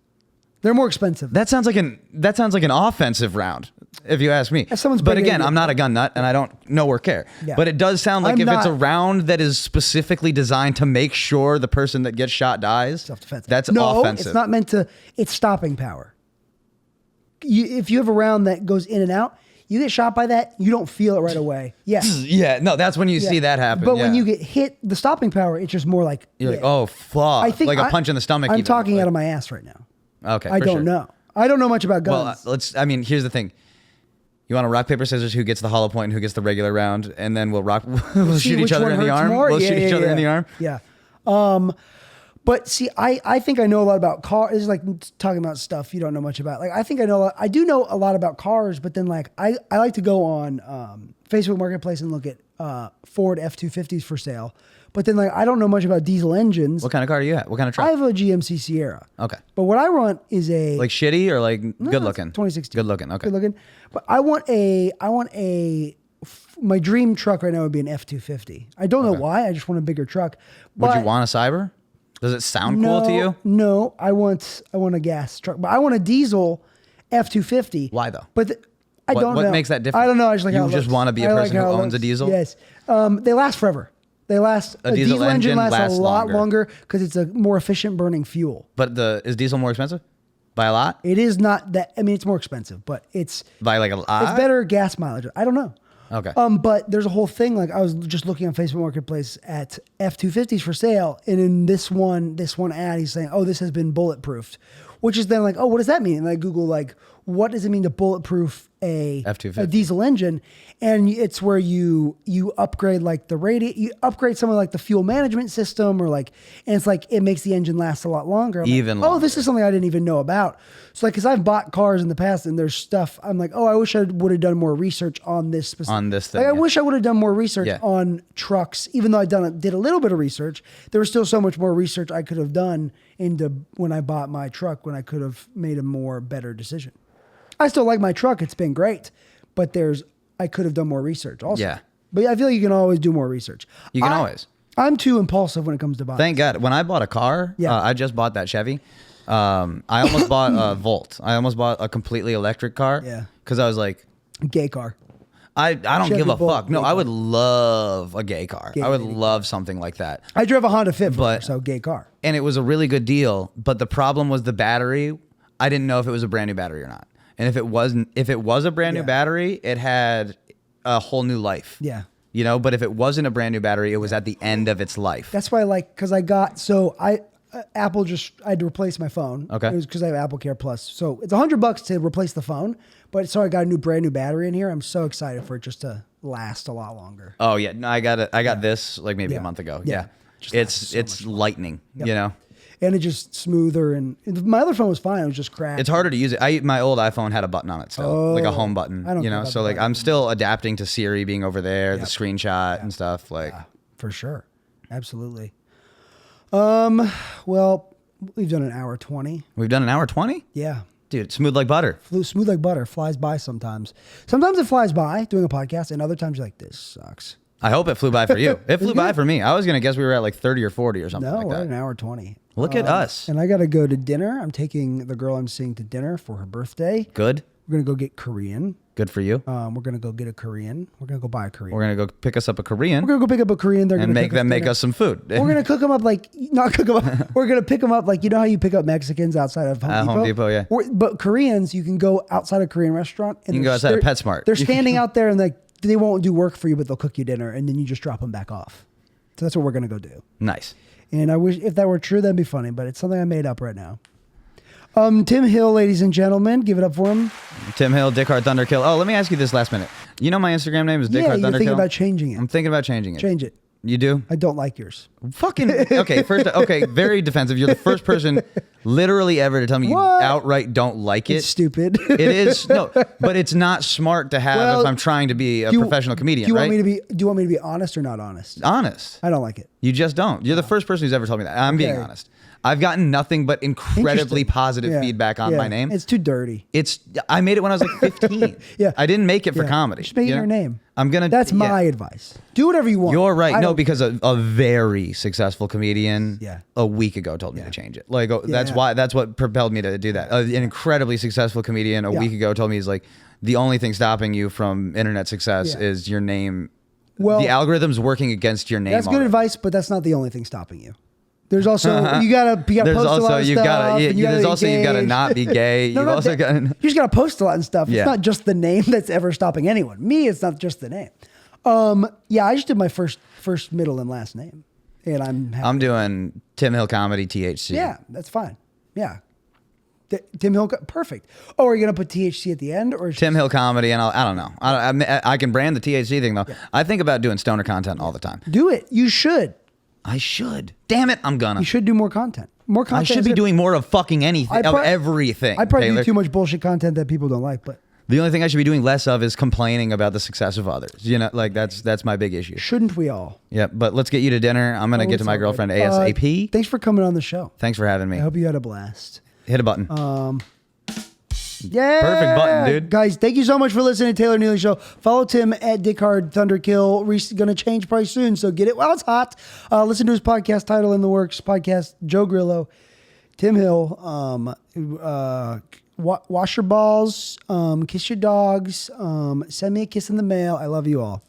They're more expensive. That sounds like an offensive round, if you ask me. If someone's But bringing again, it- I'm not a gun nut, and I don't know or care. Yeah. But it does sound like I'm if it's a not- round that is specifically designed to make sure the person that gets shot dies, Self-defense. that's no, offensive. it's not meant to. It's stopping power. If you have a round that goes in and out, you get shot by that, you don't feel it right away. Yeah. Yeah, no, that's when you see that happen. But when yeah. you get hit, the stopping power, it's just more like You're like, oh fuck, I think like a punch in the stomach. I'm even. talking Like- out of my ass right now. Okay, I for don't sure. know. I don't know much about Well, guns. here's the thing. You want to rock paper scissors? Who gets the hollow point and who gets the regular round? And then we'll we'll See shoot each which other one in the hurts arm. more? We'll Yeah, shoot each yeah, other in yeah. the arm. Yeah. But see, I think I know a lot about cars. It's like talking about stuff you don't know much about. Like I think I do know a lot about cars, but then like I like to go on Facebook Marketplace and look at Ford F-250s for sale. But then like I don't know much about diesel engines. What kind of car do you have? What kind of truck? I have a GMC Sierra. Okay. But what I want is a Like shitty or like good looking? 2016. Good looking. Okay. Good looking. But I want my dream truck right now would be an F-250. I don't know why. I just want a bigger truck. Would you But want a cyber? Does it sound cool to you? No, I want a gas truck, but I want a diesel F-250. Why though? But I don't know. What makes that different? I don't know. I just like You how it just looks. wanna be a I person how who it owns a looks. diesel? Yes. They last forever. A diesel engine lasts lasts a lot longer. longer because it's a more efficient burning fuel. But is diesel more expensive? By a lot? It is not that. I mean, it's more expensive, but it's By like a lot? it's better gas mileage. I don't know. Okay. But there's a whole thing. Like I was just looking on Facebook Marketplace at F-250s for sale, and in this one ad, he's saying, "Oh, this has been bulletproofed," which is then like, "Oh, what does that mean?" And I Google like, "What does it mean to bulletproof a F-250? diesel engine?" And it's where you upgrade like you upgrade some of like the fuel management system, or like, and it's like it makes the engine last a lot longer. I'm Even like, oh, longer. this is something I didn't even know about. So like, because I've bought cars in the past, and there's stuff I'm like, oh, I wish I would have done more research on this specific. On this thing, Like, I yeah. wish I would have done more research Yeah. on trucks, even though did a little bit of research. There was still so much more research I could have done into when I bought my truck, when I could have made a more better decision. I still like my truck; it's been great, but I could have done more research also. Yeah. But I feel like you can always do more research. You can always. I'm too impulsive when it comes to buying. Thank God. When I bought a car, Yeah. I just bought that Chevy. I almost bought a Volt. I almost bought a completely electric car. Yeah. Because I was like, Gay car. I don't Chevy give a Volt, fuck. No, gay I would love a gay car. Gay I would lady. love something like that. I drove a Honda Fit, But- so gay car. And it was a really good deal. But the problem was the battery. I didn't know if it was a brand new battery or not. And if it was a brand new Yeah. battery, it had a whole new life. Yeah. You know, but if it wasn't a brand new battery, it was at the end of its life. That's why I like, because I got, so Apple I had to replace my phone. Okay. It was because I have Apple Care Plus. So it's $100 to replace the phone, but so I got a brand new battery in here. I'm so excited for it just to last a lot longer. Oh yeah, no, I got this like maybe a month ago. Yeah, it's lightning. Yep. You know. And it's just smoother. And my other phone was fine. It was just cracked. It's harder to use it. My old iPhone had a button on it still, like a home button. I don't you care know, about so the like button. I'm still adapting to Siri being over there, the screenshot and stuff. Like For sure. Absolutely. Well, we've done an hour 20. we've done an hour 20. Yeah. Dude, smooth like butter. Flew smooth like butter. Flies by sometimes. Sometimes it flies by doing a podcast, and other times you're like, this sucks. I hope it flew by for you. It flew by good. for me. I was gonna guess we were at like 30 or 40 or something No, like we're at that. an hour 20. Look at us. And I got to go to dinner. I'm taking the girl I'm seeing to dinner for her birthday. Good. We're going to go get Korean. Good for you. We're going to go get a Korean. We're going to go buy a Korean. We're gonna go pick us up a Korean We're going to go pick up a Korean. They're and going to make us some food. We're going to cook them up not cook them up. We're going to pick them up you know how you pick up Mexicans outside of Home Depot? Home Depot, yeah. But Koreans, you can go outside a Korean restaurant. And You can go outside of PetSmart. They're standing out there and they won't do work for you, but they'll cook you dinner and then you just drop them back off. So that's what we're going to go do. Nice. And I wish if that were true, that'd be funny, but it's something I made up right now. Tim Hill, ladies and gentlemen, give it up for him. Tim Hill, Dick Hard Thunderkill. Oh, let me ask you this last minute. You know my Instagram name is Dick Hard You're Thunderkill? thinking about changing it. I'm thinking about changing it. Change it. You do? I don't like yours. Fucking okay. Very defensive. You're the first person literally ever to tell me you What? outright don't like it. It's stupid. It is but it's not smart to have Well, if I'm trying to be a professional comedian. Do you right? want me to be honest or not honest? Honest. I don't like it. You just don't. You're the first person who's ever told me that. I'm being Okay. honest. I've gotten nothing but incredibly Interesting. positive Yeah. feedback on Yeah. my name. It's too dirty. I made it when I was like 15. Yeah. I didn't make it for Yeah. comedy. Just make it you know? your name. I'm gonna. That's yeah. my advice. Do whatever you want. You're right. I No, don't- because a very successful comedian Yeah. a week ago told me to change it. Like that's Yeah. why that's what propelled me to do that. An incredibly successful comedian a week ago told me he's like the only thing stopping you from internet success Yeah. is your name. Well, the algorithm's working against your name. that's good already. advice, but that's not the only thing stopping you. There's also you gotta There's post a also lot of you stuff. gotta and you there's gotta also you gotta engage. not be gay. No, You've not also that. got You just gotta post a lot and stuff. Yeah. It's not just the name that's ever stopping anyone. Me, it's not just the name. I just did my first, middle, and last name, and I'm happy. I'm doing Tim Hill Comedy THC. Yeah, that's fine. Yeah, Tim Hill, perfect. Oh, are you gonna put THC at the end or Tim Hill Comedy, and I don't know. I can brand the THC thing though. I think about doing stoner content all the time. do it? You should. I should. Damn it, I'm gonna. You should do more content. More I content. should be doing more of fucking anything, of everything. I probably Taylor. do too much bullshit content that people don't like, but The only thing I should be doing less of is complaining about the success of others. You know, like that's my big issue. shouldn't we all? Yeah, but let's get you to dinner. I'm gonna get to my girlfriend ASAP. Thanks for coming on the show. Thanks for having me. I hope you had a blast. Hit a button. Yeah. Perfect button, dude. Guys, thank you so much for listening to Taylor Neely Show. Follow Tim at Dick Hard Thunderkill. Reese is going to change price soon, so get it while it's hot. Listen to his podcast, Title in the Works podcast, Joe Grillo, Tim Hill, wash your balls, kiss your dogs, send me a kiss in the mail. I love you all.